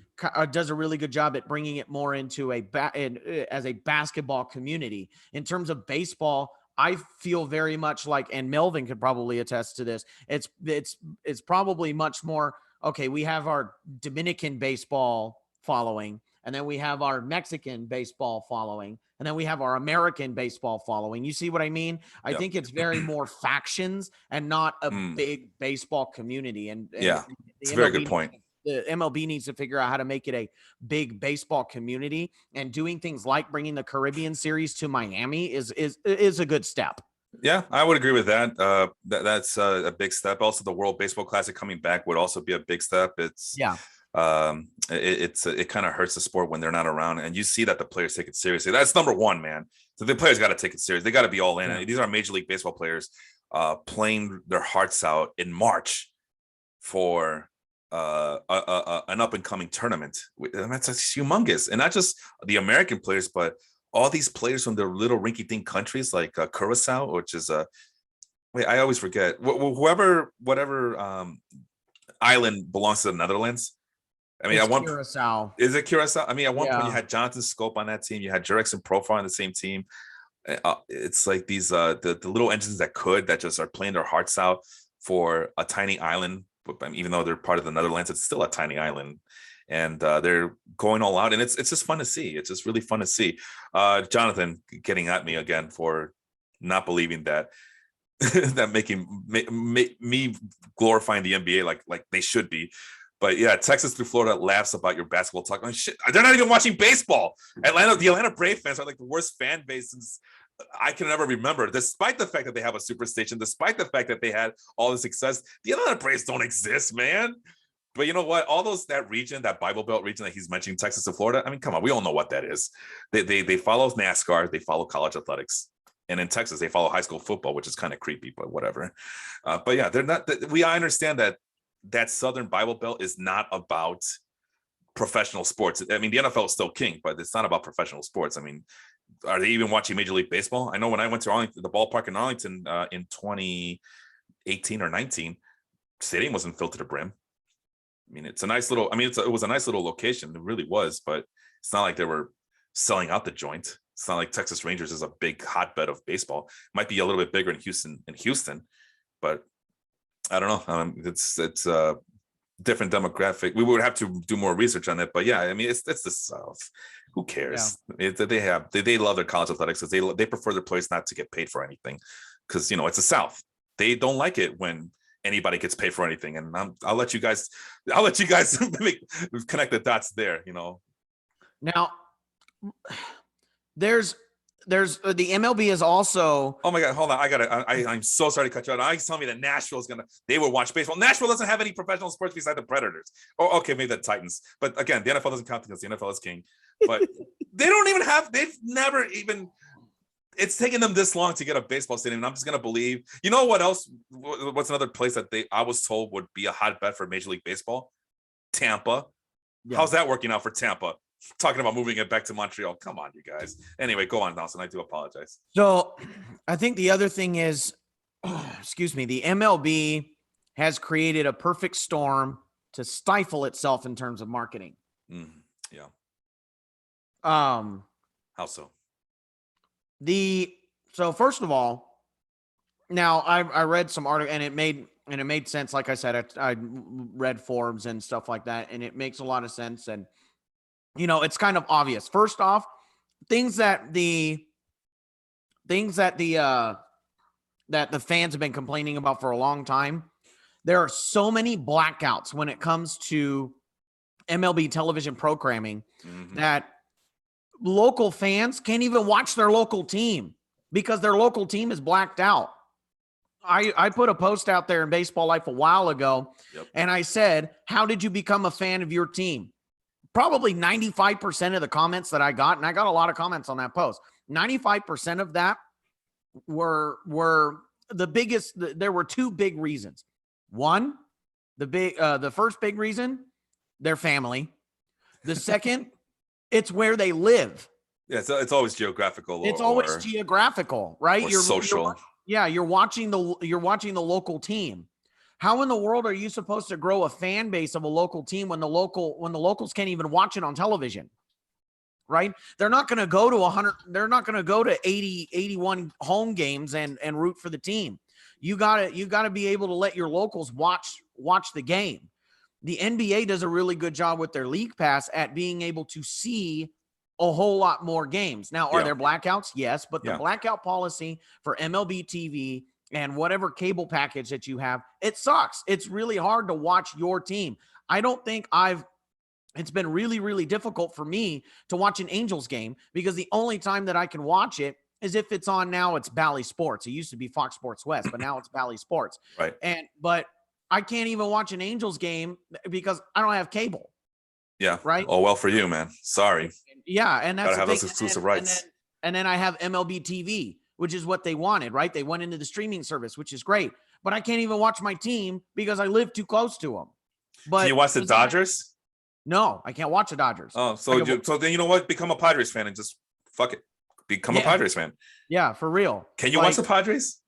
does a really good job at bringing it more into as a basketball community. In terms of baseball, I feel very much like, and Melvin could probably attest to this, it's probably much more, okay, we have our Dominican baseball following, and then we have our Mexican baseball following, and then we have our American baseball following. You see what I mean? I think it's very more factions and not a big baseball community. And yeah, it's a very good point. The MLB needs to figure out how to make it a big baseball community, and doing things like bringing the Caribbean series to Miami is a good step. Yeah, I would agree with that. That's a big step. Also, the World Baseball Classic coming back would also be a big step. It kind of hurts the sport when they're not around, and you see that the players take it seriously. That's number one, man. So the players got to take it serious. They got to be all in. Yeah. These are Major League Baseball players playing their hearts out in March for an up and coming tournament. That's humongous, and not just the American players, but all these players from their little rinky-dink countries like Curacao, which is I always forget whatever island belongs to the Netherlands. I mean, it's Curacao. Is it Curacao? I mean, at one point you had Jonathan Scope on that team, you had Jurickson Profile on the same team. It's like these the little engines that just are playing their hearts out for a tiny island. But even though they're part of the Netherlands, it's still a tiny island, and they're going all out, and it's just fun to see. It's just really fun to see. Jonathan getting at me again for not believing that making me glorifying the NBA like they should be. But yeah, Texas through Florida laughs about your basketball talk. I mean, shit, they're not even watching baseball. The Atlanta Brave fans are like the worst fan base since I can never remember, despite the fact that they have a superstation, despite the fact that they had all the success. The Atlanta Braves don't exist, man. But you know what? All that region, that Bible Belt region that he's mentioning, Texas to Florida, I mean, come on, we all know what that is. They follow NASCAR, they follow college athletics. And in Texas, they follow high school football, which is kind of creepy, but whatever. But yeah, they're not. I understand that Southern Bible Belt is not about professional sports. I mean, the NFL is still king, but it's not about professional sports. I mean, are they even watching Major League Baseball? I know when I went to Arlington, the ballpark in Arlington in 2018 or 19, stadium wasn't filled to the brim. I mean, it's a nice little. I mean, it was a nice little location. It really was, but it's not like they were selling out the joint. It's not like Texas Rangers is a big hotbed of baseball. It might be a little bit bigger in Houston, but I don't know. It's a different demographic. We would have to do more research on it, but yeah, I mean, it's the South. Who cares? Yeah. They love their college athletics because they prefer their players not to get paid for anything because it's the South. They don't like it when anybody gets paid for anything, and I'll let you guys connect the dots there. Now, there's the MLB is also. Oh my God! Hold on, I'm so sorry to cut you out. I tell me that Nashville's they will watch baseball. Nashville doesn't have any professional sports besides the Predators. Oh, okay, maybe the Titans. But again, the NFL doesn't count because the NFL is king. But they don't even have. They've never even. It's taken them this long to get a baseball stadium, and I'm just gonna believe. You know what else? What's another place that I was told would be a hotbed for Major League Baseball? Tampa. Yeah. How's that working out for Tampa? talking about moving it back to Montreal. Come on, you guys. Anyway, go on, Nelson. I do apologize. So I think the other thing is, excuse me, the MLB has created a perfect storm to stifle itself in terms of marketing. Yeah. How so? So first of all, now I read some article and it made sense. Like I said, I read Forbes and stuff like that, and it makes a lot of sense. And it's kind of obvious. First off, things that the fans have been complaining about for a long time. There are so many blackouts when it comes to MLB television programming that local fans can't even watch their local team because their local team is blacked out. I put a post out there in Baseball Life a while ago, and I said, how did you become a fan of your team? Probably 95% of the comments that I got, and I got a lot of comments on that post, 95% of that were the biggest. There were two big reasons. One, the first big reason, their family. The second, it's where they live. Yeah, it's always geographical. It's always geographical, right? You're social. You're watching the local team. How in the world are you supposed to grow a fan base of a local team when the locals can't even watch it on television? Right? They're not going to go to 100. They're not going to go to 80, 81 home games and root for the team. You gotta be able to let your locals watch the game. The NBA does a really good job with their league pass at being able to see a whole lot more games. Now, are there blackouts? Yes, but the blackout policy for MLB TV and whatever cable package that you have, it sucks. It's really hard to watch your team. I don't think it's been really, really difficult for me to watch an Angels game because the only time that I can watch it is if it's on. Now it's Bally Sports. It used to be Fox Sports West, but now it's Bally Sports. Right. But I can't even watch an Angels game because I don't have cable. Yeah. Right. Oh, well for you, man. Sorry. Yeah. And that's gotta have those exclusive rights. And then I have MLB TV, which is what they wanted, right? They went into the streaming service, which is great, but I can't even watch my team because I live too close to them. But can you watch the Dodgers? No, I can't watch the Dodgers. Oh, so then you know what? Become a Padres fan and just fuck it. Become a Padres fan. Yeah, for real. Can you watch the Padres?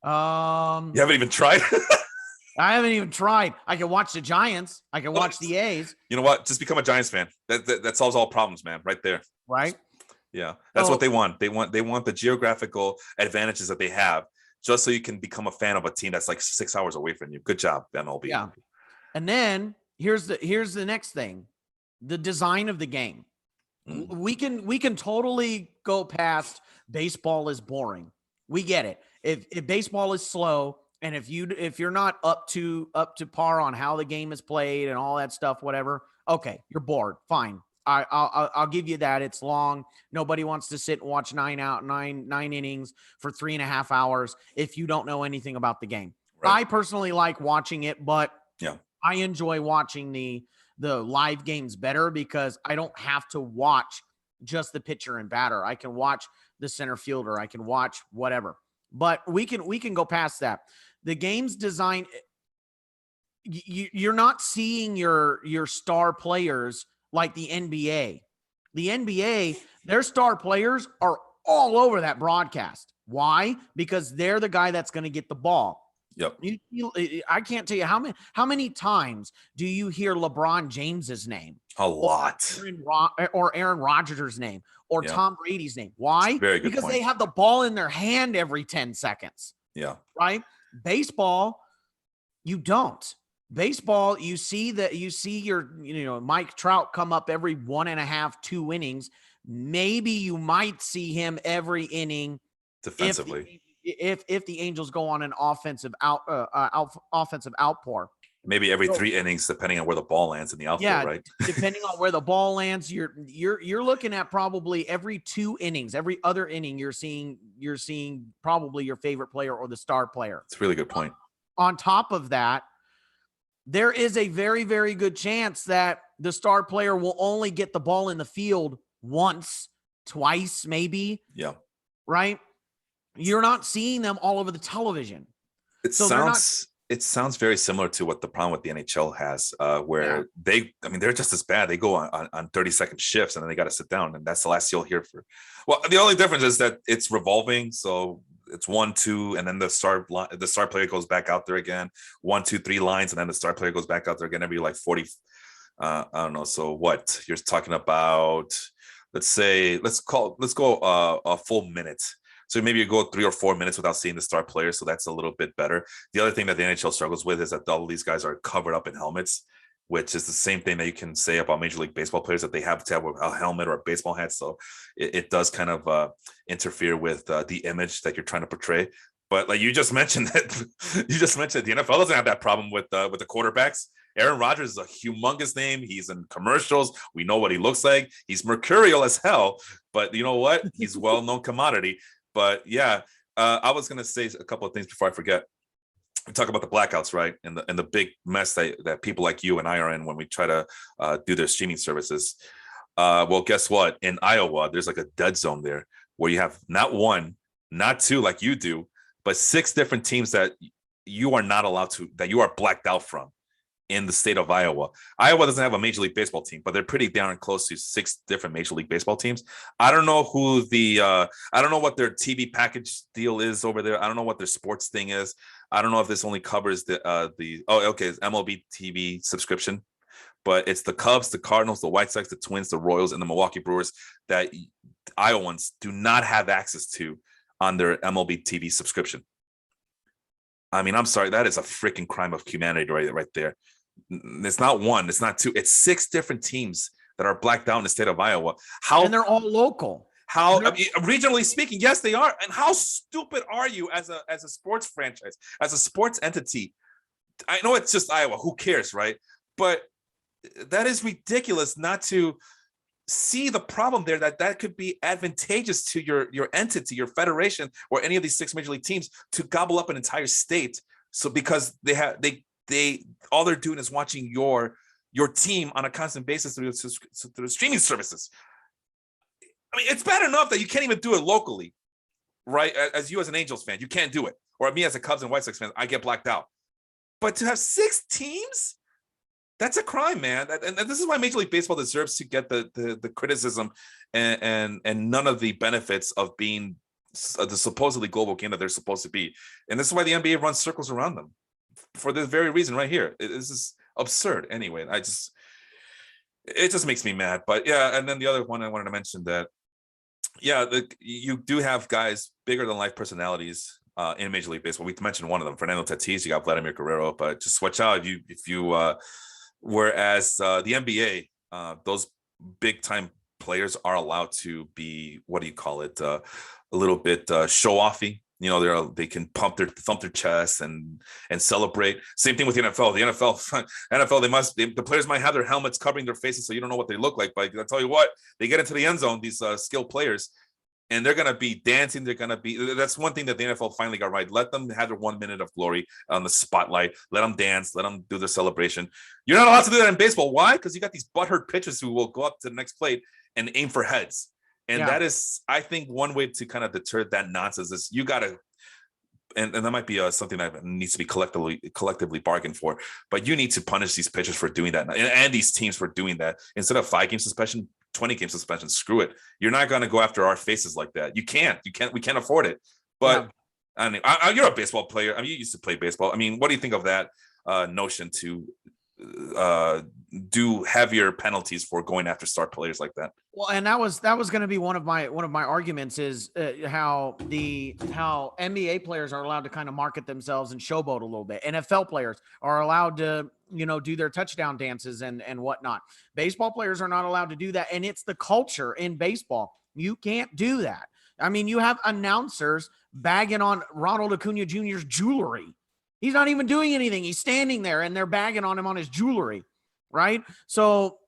You haven't even tried. I haven't even tried. I can watch the Giants. I can watch the A's. You know what? Just become a Giants fan. That solves all problems, man. Right there. Right. Yeah, that's what they want. They want the geographical advantages that they have, just so you can become a fan of a team that's like 6 hours away from you. Good job, MLB. Yeah. And then here's the next thing, the design of the game. We can totally go past baseball is boring. We get it. If baseball is slow and if you're not up to par on how the game is played and all that stuff, whatever, okay, you're bored. Fine. I'll give you that. It's long. Nobody wants to sit and watch nine innings for 3.5 hours if you don't know anything about the game. Right. I personally like watching it, but I enjoy watching the live games better because I don't have to watch just the pitcher and batter. I can watch the center fielder. I can watch whatever. But we can go past that. The game's designed. You're not seeing your star players like the NBA. The NBA, their star players are all over that broadcast. Why? Because they're the guy that's going to get the ball. Yep. I can't tell you how many times do you hear LeBron James's name? A lot. Or Aaron Rodgers' name or Tom Brady's name. Why? Very good because point. They have the ball in their hand every 10 seconds. Yeah. Right? Baseball, you don't. Baseball, you see your, Mike Trout come up every 1.5, 2 innings. Maybe you might see him every inning defensively. If the Angels go on an offensive outpour. Maybe every 3 innings, depending on where the ball lands in the outfield, right? Depending on where the ball lands, you're looking at probably every 2 innings, every other inning, you're seeing probably your favorite player or the star player. It's a really good point. On top of that, there is a very, very good chance that the star player will only get the ball in the field once, twice, maybe. Yeah. Right? You're not seeing them all over the television. It sounds it sounds very similar to what the problem with the NHL has, where they're just as bad. They go on 30-second shifts and then they got to sit down, and that's the last you'll hear for. Well, the only difference is that it's revolving, so it's 1-2, and then the star player goes back out there again. 1-2-3 lines, and then the star player goes back out there again every like 40. I don't know. So what you're talking about? Let's go a full minute. So maybe you go 3 or 4 minutes without seeing the star player. So that's a little bit better. The other thing that the NHL struggles with is that all of these guys are covered up in helmets, which is the same thing that you can say about Major League Baseball players, that they have to have a helmet or a baseball hat. So it does kind of interfere with the image that you're trying to portray. But like you just mentioned that the NFL doesn't have that problem with the quarterbacks. Aaron Rodgers is a humongous name. He's in commercials. We know what he looks like. He's mercurial as hell, but you know what? He's a well-known commodity. But yeah, I was going to say a couple of things before I forget. We talk about the blackouts, right? And the big mess that people like you and I are in when we try to do their streaming services. Well, guess what? In Iowa, there's like a dead zone there where you have not one, not two like you do, but 6 different teams that you are not allowed to, that you are blacked out from in the state of Iowa. Iowa doesn't have a Major League Baseball team, but they're pretty darn close to 6 different Major League Baseball teams. I don't know I don't know what their TV package deal is over there. I don't know what their sports thing is. I don't know if this only covers it's MLB TV subscription, but it's the Cubs, the Cardinals, the White Sox, the Twins, the Royals, and the Milwaukee Brewers that Iowans do not have access to on their MLB TV subscription. I mean, I'm sorry, that is a freaking crime of humanity right there. It's not one, it's not 2, it's 6 different teams that are blacked out in the state of Iowa. And they're all local. Regionally speaking, yes, they are. And how stupid are you as a sports franchise, as a sports entity? I know it's just Iowa, who cares, right? But that is ridiculous not to see the problem there, that could be advantageous to your entity, your federation, or any of these 6 Major League teams to gobble up an entire state. So because they all they're doing is watching your team on a constant basis through the streaming services. I mean, it's bad enough that you can't even do it locally, right? As you as an Angels fan, you can't do it. Or me as a Cubs and White Sox fan, I get blacked out. But to have 6 teams, that's a crime, man. And this is why Major League Baseball deserves to get the criticism and none of the benefits of being the supposedly global game that they're supposed to be. And this is why the NBA runs circles around them for this very reason right here. This is absurd. Anyway, it just makes me mad. But yeah, and then the other one I wanted to mention that, yeah, you do have guys bigger than life personalities in Major League Baseball. We mentioned one of them, Fernando Tatis. You got Vladimir Guerrero, but just watch out if you whereas the NBA, those big time players are allowed to be, what do you call it, a little bit show offy. You know, they can thump their chests and celebrate. Same thing with the NFL. The NFL, the players might have their helmets covering their faces, so you don't know what they look like. But I tell you what, they get into the end zone, these skilled players, and they're going to be dancing. That's one thing that the NFL finally got right. Let them have their 1 minute of glory on the spotlight. Let them dance. Let them do their celebration. You're not allowed to do that in baseball. Why? Because you got these butthurt pitchers who will go up to the next plate and aim for heads. And that is, I think, one way to kind of deter that nonsense is you got to, and that might be something that needs to be collectively bargained for, but you need to punish these pitchers for doing that and these teams for doing that. Instead of 5-game suspension, 20-game suspension, screw it. You're not going to go after our faces like that. We can't afford it. But I mean, you're a baseball player. I mean, you used to play baseball. I mean, what do you think of that notion to do heavier penalties for going after star players like that? Well, and that was going to be one of my arguments is how NBA players are allowed to kind of market themselves and showboat a little bit. NFL players are allowed to, do their touchdown dances and whatnot. Baseball players are not allowed to do that. And it's the culture in baseball. You can't do that. I mean, you have announcers bagging on Ronald Acuna Jr.'s jewelry. He's not even doing anything. He's standing there and they're bagging on him on his jewelry, right? So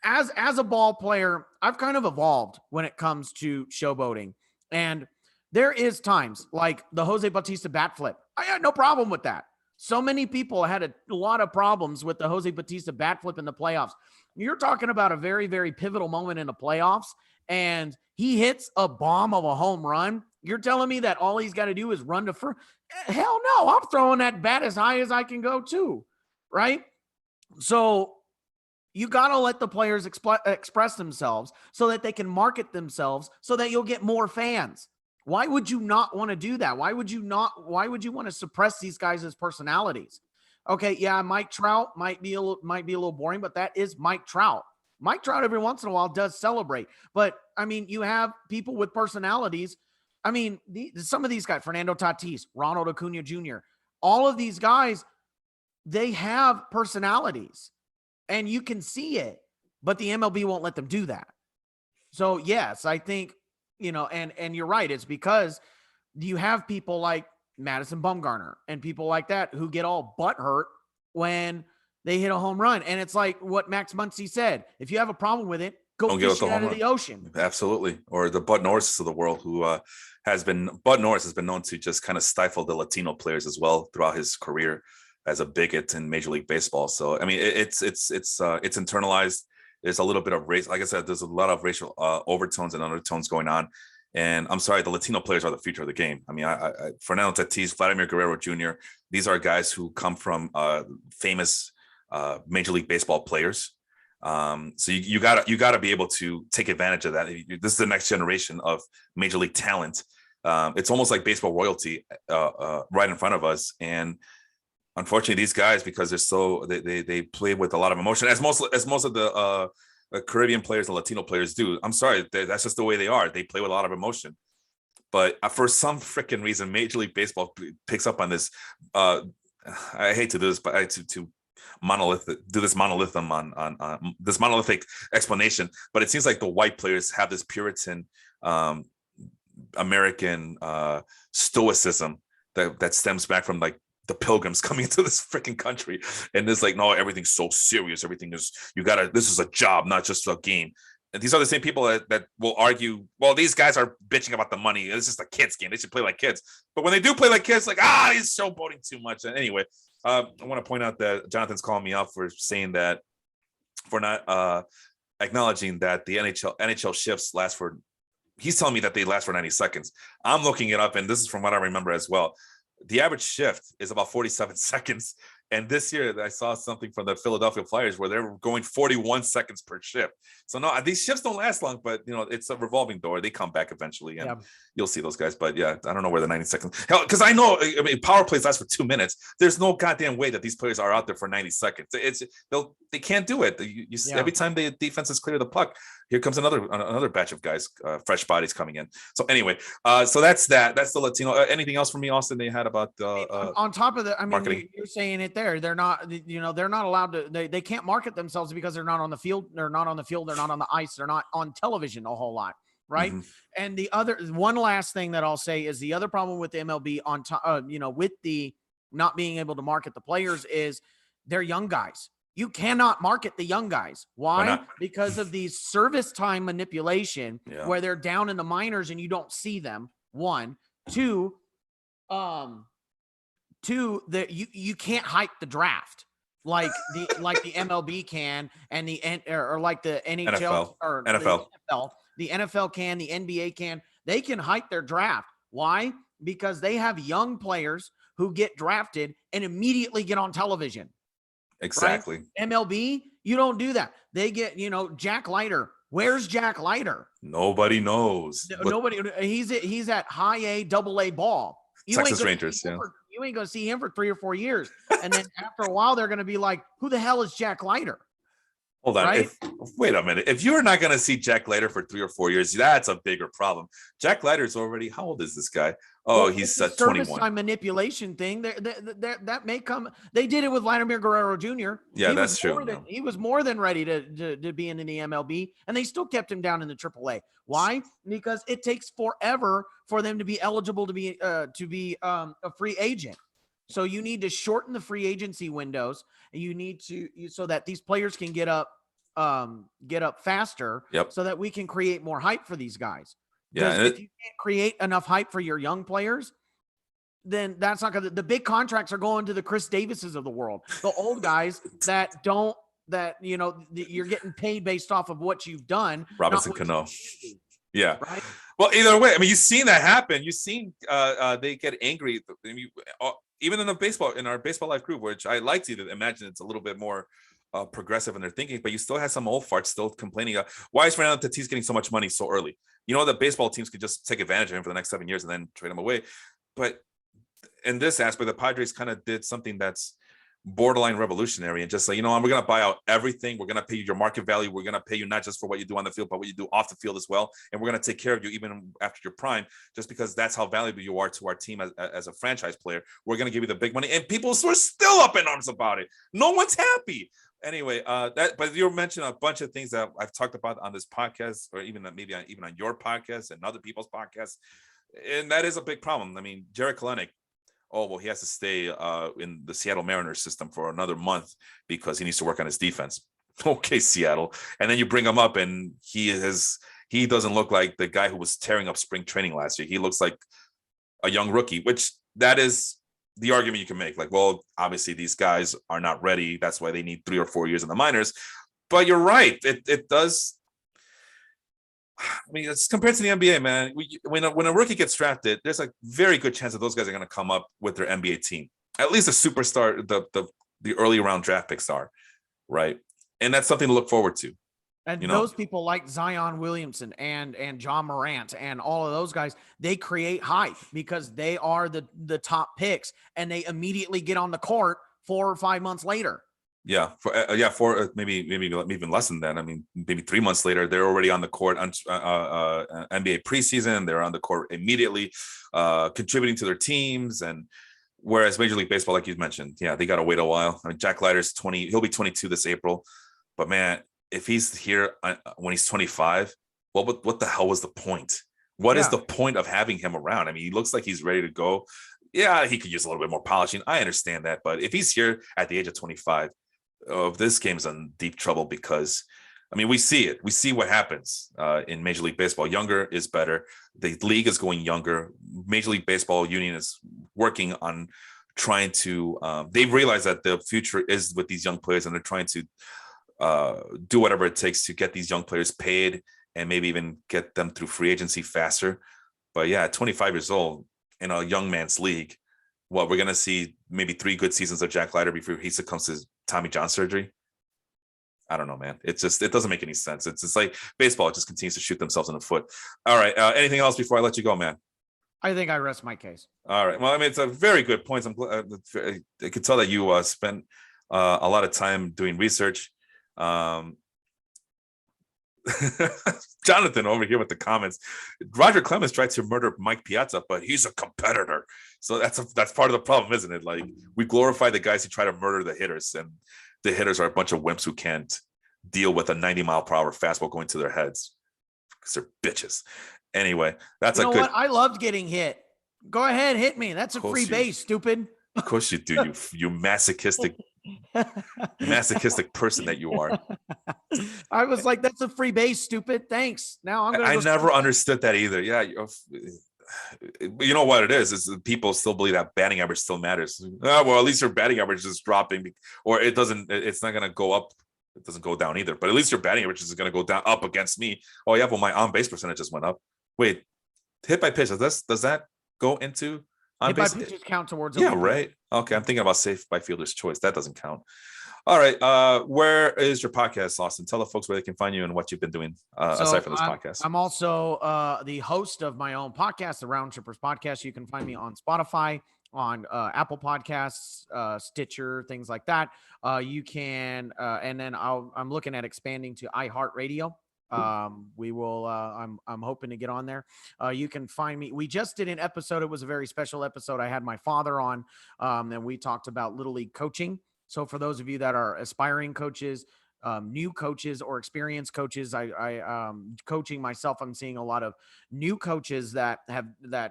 as a ball player, I've kind of evolved when it comes to showboating. And there is times like the Jose Bautista bat flip. I had no problem with that. So many people had a lot of problems with the Jose Bautista bat flip in the playoffs. You're talking about a very, very pivotal moment in the playoffs, and he hits a bomb of a home run. You're telling me that all he's got to do is run to first? Hell no, I'm throwing that bat as high as I can go too, right? So you got to let the players express themselves so that they can market themselves so that you'll get more fans. Why would you not want to do that? Why would you want to suppress these guys' personalities? Okay, yeah, Mike Trout might be a little boring, but that is Mike Trout. Mike Trout every once in a while does celebrate. But, I mean, you have people with personalities. I mean, some of these guys, Fernando Tatis, Ronald Acuna Jr., all of these guys, they have personalities. And you can see it, but the MLB won't let them do that. So, yes, I think, and you're right. It's because you have people like Madison Bumgarner and people like that who get all butthurt when they hit a home run. And it's like what Max Muncy said. If you have a problem with it, go fish it out of the ocean. Absolutely. Or the Bud Norris of the world, who Bud Norris has been known to just kind of stifle the Latino players as well throughout his career as a bigot in Major League Baseball. So, I mean, it's internalized. There's a little bit of race. Like I said, there's a lot of racial overtones and undertones going on. And I'm sorry, the Latino players are the future of the game. I mean, Fernando Tatis, Vladimir Guerrero Jr., these are guys who come from famous Major League Baseball players. So you gotta be able to take advantage of that. This is the next generation of Major League talent. It's almost like baseball royalty right in front of us. And unfortunately, these guys, because they play with a lot of emotion, as most of the Caribbean players and Latino players do. I'm sorry, that's just the way they are. They play with a lot of emotion. But for some freaking reason, Major League Baseball picks up on this. I hate to do this, but to do this monolithic explanation. But it seems like the white players have this Puritan American stoicism that stems back from like the Pilgrims coming into this freaking country, and it's like, no, everything's so serious. Everything is, this is a job, not just a game. And these are the same people that will argue, well, these guys are bitching about the money. It's just a kids game. They should play like kids. But when they do play like kids, like, he's showboating too much. And anyway, I want to point out that Jonathan's calling me out for saying that, for not acknowledging that the NHL shifts he's telling me that they last for 90 seconds. I'm looking it up, and this is from what I remember as well. The average shift is about 47 seconds. And this year I saw something from the Philadelphia Flyers where they're going 41 seconds per shift. So no, these shifts don't last long, but it's a revolving door. They come back eventually, and you'll see those guys. But yeah, I don't know where the 90 seconds. Hell, because I know, I mean, power plays last for 2 minutes. There's no goddamn way that these players are out there for 90 seconds. They can't do it. You see, every time the defense is clear the puck, here comes another batch of guys, fresh bodies coming in. So anyway, so that's that. That's the Latino. Anything else from me, Austin? They had about on top of that. I mean, marketing. you're saying it there. They're not. They're not allowed to. They can't market themselves because they're not on the field. They're not on the field. They're not on the ice. They're not on television a whole lot, right? Mm-hmm. And the other one last thing that I'll say is the other problem with the MLB on top, with the not being able to market the players is they're young guys. You cannot market the young guys. Why? Because of the service time manipulation where they're down in the minors and you don't see them. One, two, that you can't hype the draft like the MLB can, and or like the NHL or NFL. The NFL can, the NBA can. They can hype their draft. Why? Because they have young players who get drafted and immediately get on television. Exactly. Right? MLB, you don't do that. They get, Jack Leiter. Where's Jack Leiter? Nobody knows. Nobody. He's at high A, double A ball. Texas Rangers. You ain't going to see him for 3 or 4 years. And then after a while, they're going to be like, who the hell is Jack Leiter? Hold on. Right? Wait a minute. If you're not going to see Jack Leiter for 3 or 4 years, that's a bigger problem. Jack Leiter's already, how old is this guy? Oh, he's 21. Service time manipulation thing that may come. They did it with Vladimir Guerrero Jr. Yeah, that's true. He was more than ready to be in the MLB, and they still kept him down in the AAA. Why? Because it takes forever for them to be eligible to be a free agent. So you need to shorten the free agency windows, and you need to so that these players can get up faster. Yep. So that we can create more hype for these guys. Yeah. If you can't create enough hype for your young players, then that's not gonna. The big contracts are going to the Chris Davises of the world, the old guys you're getting paid based off of what you've done. Robinson Cano. Yeah. right? Well, either way, I mean, you've seen that happen. You've seen they get angry. I mean, even in the baseball, in our baseball life group, which I like to imagine it's a little bit more progressive in their thinking, but you still have some old farts still complaining. Why is Fernando Tatis getting so much money so early? You know, the baseball teams could just take advantage of him for the next 7 years and then trade him away. But in this aspect, the Padres kind of did something that's borderline revolutionary and just say, you know, we're going to buy out everything. We're going to pay you your market value. We're going to pay you not just for what you do on the field, but what you do off the field as well. And we're going to take care of you even after your prime, just because that's how valuable you are to our team as a franchise player. We're going to give you the big money, and people were still up in arms about it. No one's happy. Anyway, but you mentioned a bunch of things that I've talked about on this podcast, or even maybe even on your podcast and other people's podcasts. And that is a big problem. I mean, Jared Kelenic, oh, well, he has to stay in the Seattle Mariners system for another month because he needs to work on his defense. Okay, Seattle. And then you bring him up and he doesn't look like the guy who was tearing up spring training last year. He looks like a young rookie, which that is the argument you can make. Like, well, obviously these guys are not ready. That's why they need 3 or 4 years in the minors. But you're right. It does. I mean, it's compared to the NBA, man. When a rookie gets drafted, there's a very good chance that those guys are going to come up with their NBA team. At least a superstar, the early round draft picks are, right? And that's something to look forward to. And those people like Zion Williamson and John Morant and all of those guys, they create hype because they are the top picks, and they immediately get on the court 4 or 5 months later. Yeah, for maybe even less than that. I mean, maybe 3 months later, they're already on the court on NBA preseason. They're on the court immediately, contributing to their teams. And whereas Major League Baseball, like you mentioned, yeah, they got to wait a while. I mean, Jack Leiter's 20; he'll be 22 this April. But man, if he's here when he's 25, what the hell was the point? What is the point of having him around? I mean, he looks like he's ready to go. Yeah, he could use a little bit more polishing. I understand that, but if he's here at the age of 25. This game's in deep trouble because, I mean, we see it. We see what happens in Major League Baseball. Younger is better. The league is going younger. Major League Baseball Union is working on trying to. They've realized that the future is with these young players, and they're trying to do whatever it takes to get these young players paid and maybe even get them through free agency faster. But yeah, at 25 years old in a young man's league, we're going to see maybe 3 good seasons of Jack Leiter before he succumbs to Tommy John surgery. I don't know, man. It doesn't make any sense. It's like baseball just continues to shoot themselves in the foot. All right. Anything else before I let you go, man? I think I rest my case. All right. Well, I mean, it's a very good point. I could tell that you spent a lot of time doing research. Jonathan over here with the comments. Roger Clemens tried to murder Mike Piazza, but he's a competitor. So that's part of the problem, isn't it? Like, we glorify the guys who try to murder the hitters, and the hitters are a bunch of wimps who can't deal with a 90-mile-per-hour fastball going to their heads because they're bitches. Anyway, that's what? I loved getting hit. Go ahead, hit me. That's a free base, stupid. Of course you do, you masochistic person that you are. I was like, that's a free base, stupid. Thanks. Now I'm gonna I never understood that either. Yeah, you know what it is people still believe that batting average still matters. Well, at least your batting average is dropping, or it's not going to go up. It doesn't go down either, but at least your batting average is going to go down up against me. Oh yeah, well, my on base percentage just went up. Wait, hit by pitch, does that go into on base? Hit by pitches count towards right. Okay, I'm thinking about safe by fielder's choice. That doesn't count. All right. Where is your podcast, Austin? Tell the folks where they can find you and what you've been doing aside from this podcast. I'm also the host of my own podcast, the Round Trippers Podcast. You can find me on Spotify, on Apple Podcasts, Stitcher, things like that. You can, and then I'm looking at expanding to iHeartRadio. We will, I'm hoping to get on there. You can find me. We just did an episode. It was a very special episode. I had my father on, and we talked about Little League coaching. So for those of you that are aspiring coaches, new coaches or experienced coaches, I coaching myself, I'm seeing a lot of new coaches that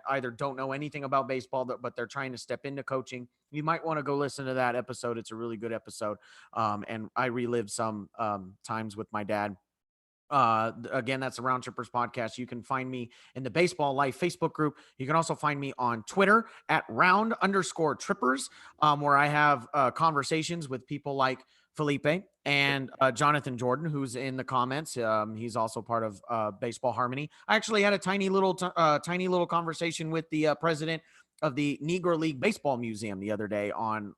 either don't know anything about baseball, but they're trying to step into coaching. You might want to go listen to that episode. It's a really good episode. And I relived some times with my dad Again, that's the Round Trippers podcast. You can find me in the Baseball Life Facebook group. You can also find me on Twitter at @round_trippers, where I have conversations with people like Felipe and Jonathan Jordan, who's in the comments. He's also part of Baseball Harmony. I actually had a tiny little conversation with the president of the Negro League Baseball Museum the other day on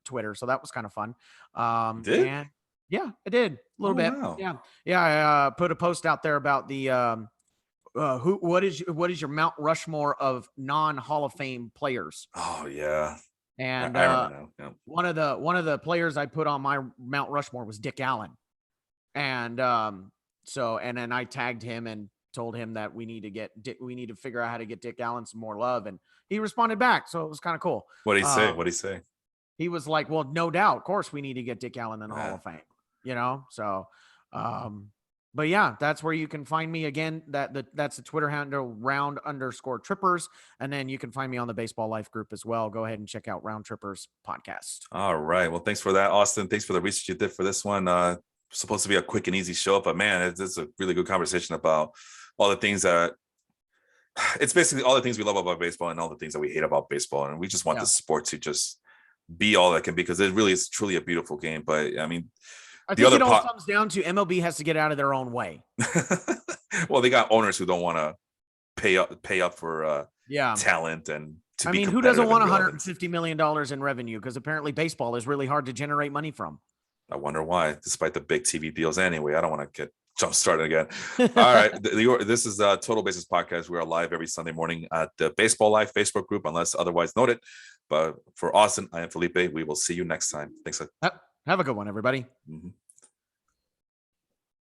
Twitter, so that was kind of fun. And yeah, I did a little bit. Wow. Yeah. I put a post out there about the what is your Mount Rushmore of non-Hall of Fame players. Oh yeah. And I remember now. Yeah. one of the players I put on my Mount Rushmore was Dick Allen. And and then I tagged him and told him that we need to figure out how to get Dick Allen some more love, and he responded back, so it was kind of cool. What did he say? What did he say? He was like, well, no doubt, of course we need to get Dick Allen in the Hall of Fame, so but yeah, that's where you can find me. Again, that's the Twitter handle @round_trippers, and then you can find me on the Baseball Life group as well. Go ahead and check out Round Trippers podcast. All right, well, thanks for that, Austin. Thanks for the research you did for this one. Supposed to be a quick and easy show, but man, it's a really good conversation about all the things that it's basically all the things we love about baseball and all the things that we hate about baseball, and we just want the sport to just be all that can be, because it really is truly a beautiful game. But I mean, I think it all comes down to MLB has to get out of their own way. Well, they got owners who don't want to pay up for talent and to be. Who doesn't want $150 million in revenue? Because apparently baseball is really hard to generate money from. I wonder why, despite the big TV deals. Anyway, I don't want to get jump started again. All right, this is Total Bases Podcast. We are live every Sunday morning at the Baseball Life Facebook group, unless otherwise noted. But for Austin, I am Felipe. We will see you next time. Thanks. Have a good one, everybody. Mm-hmm.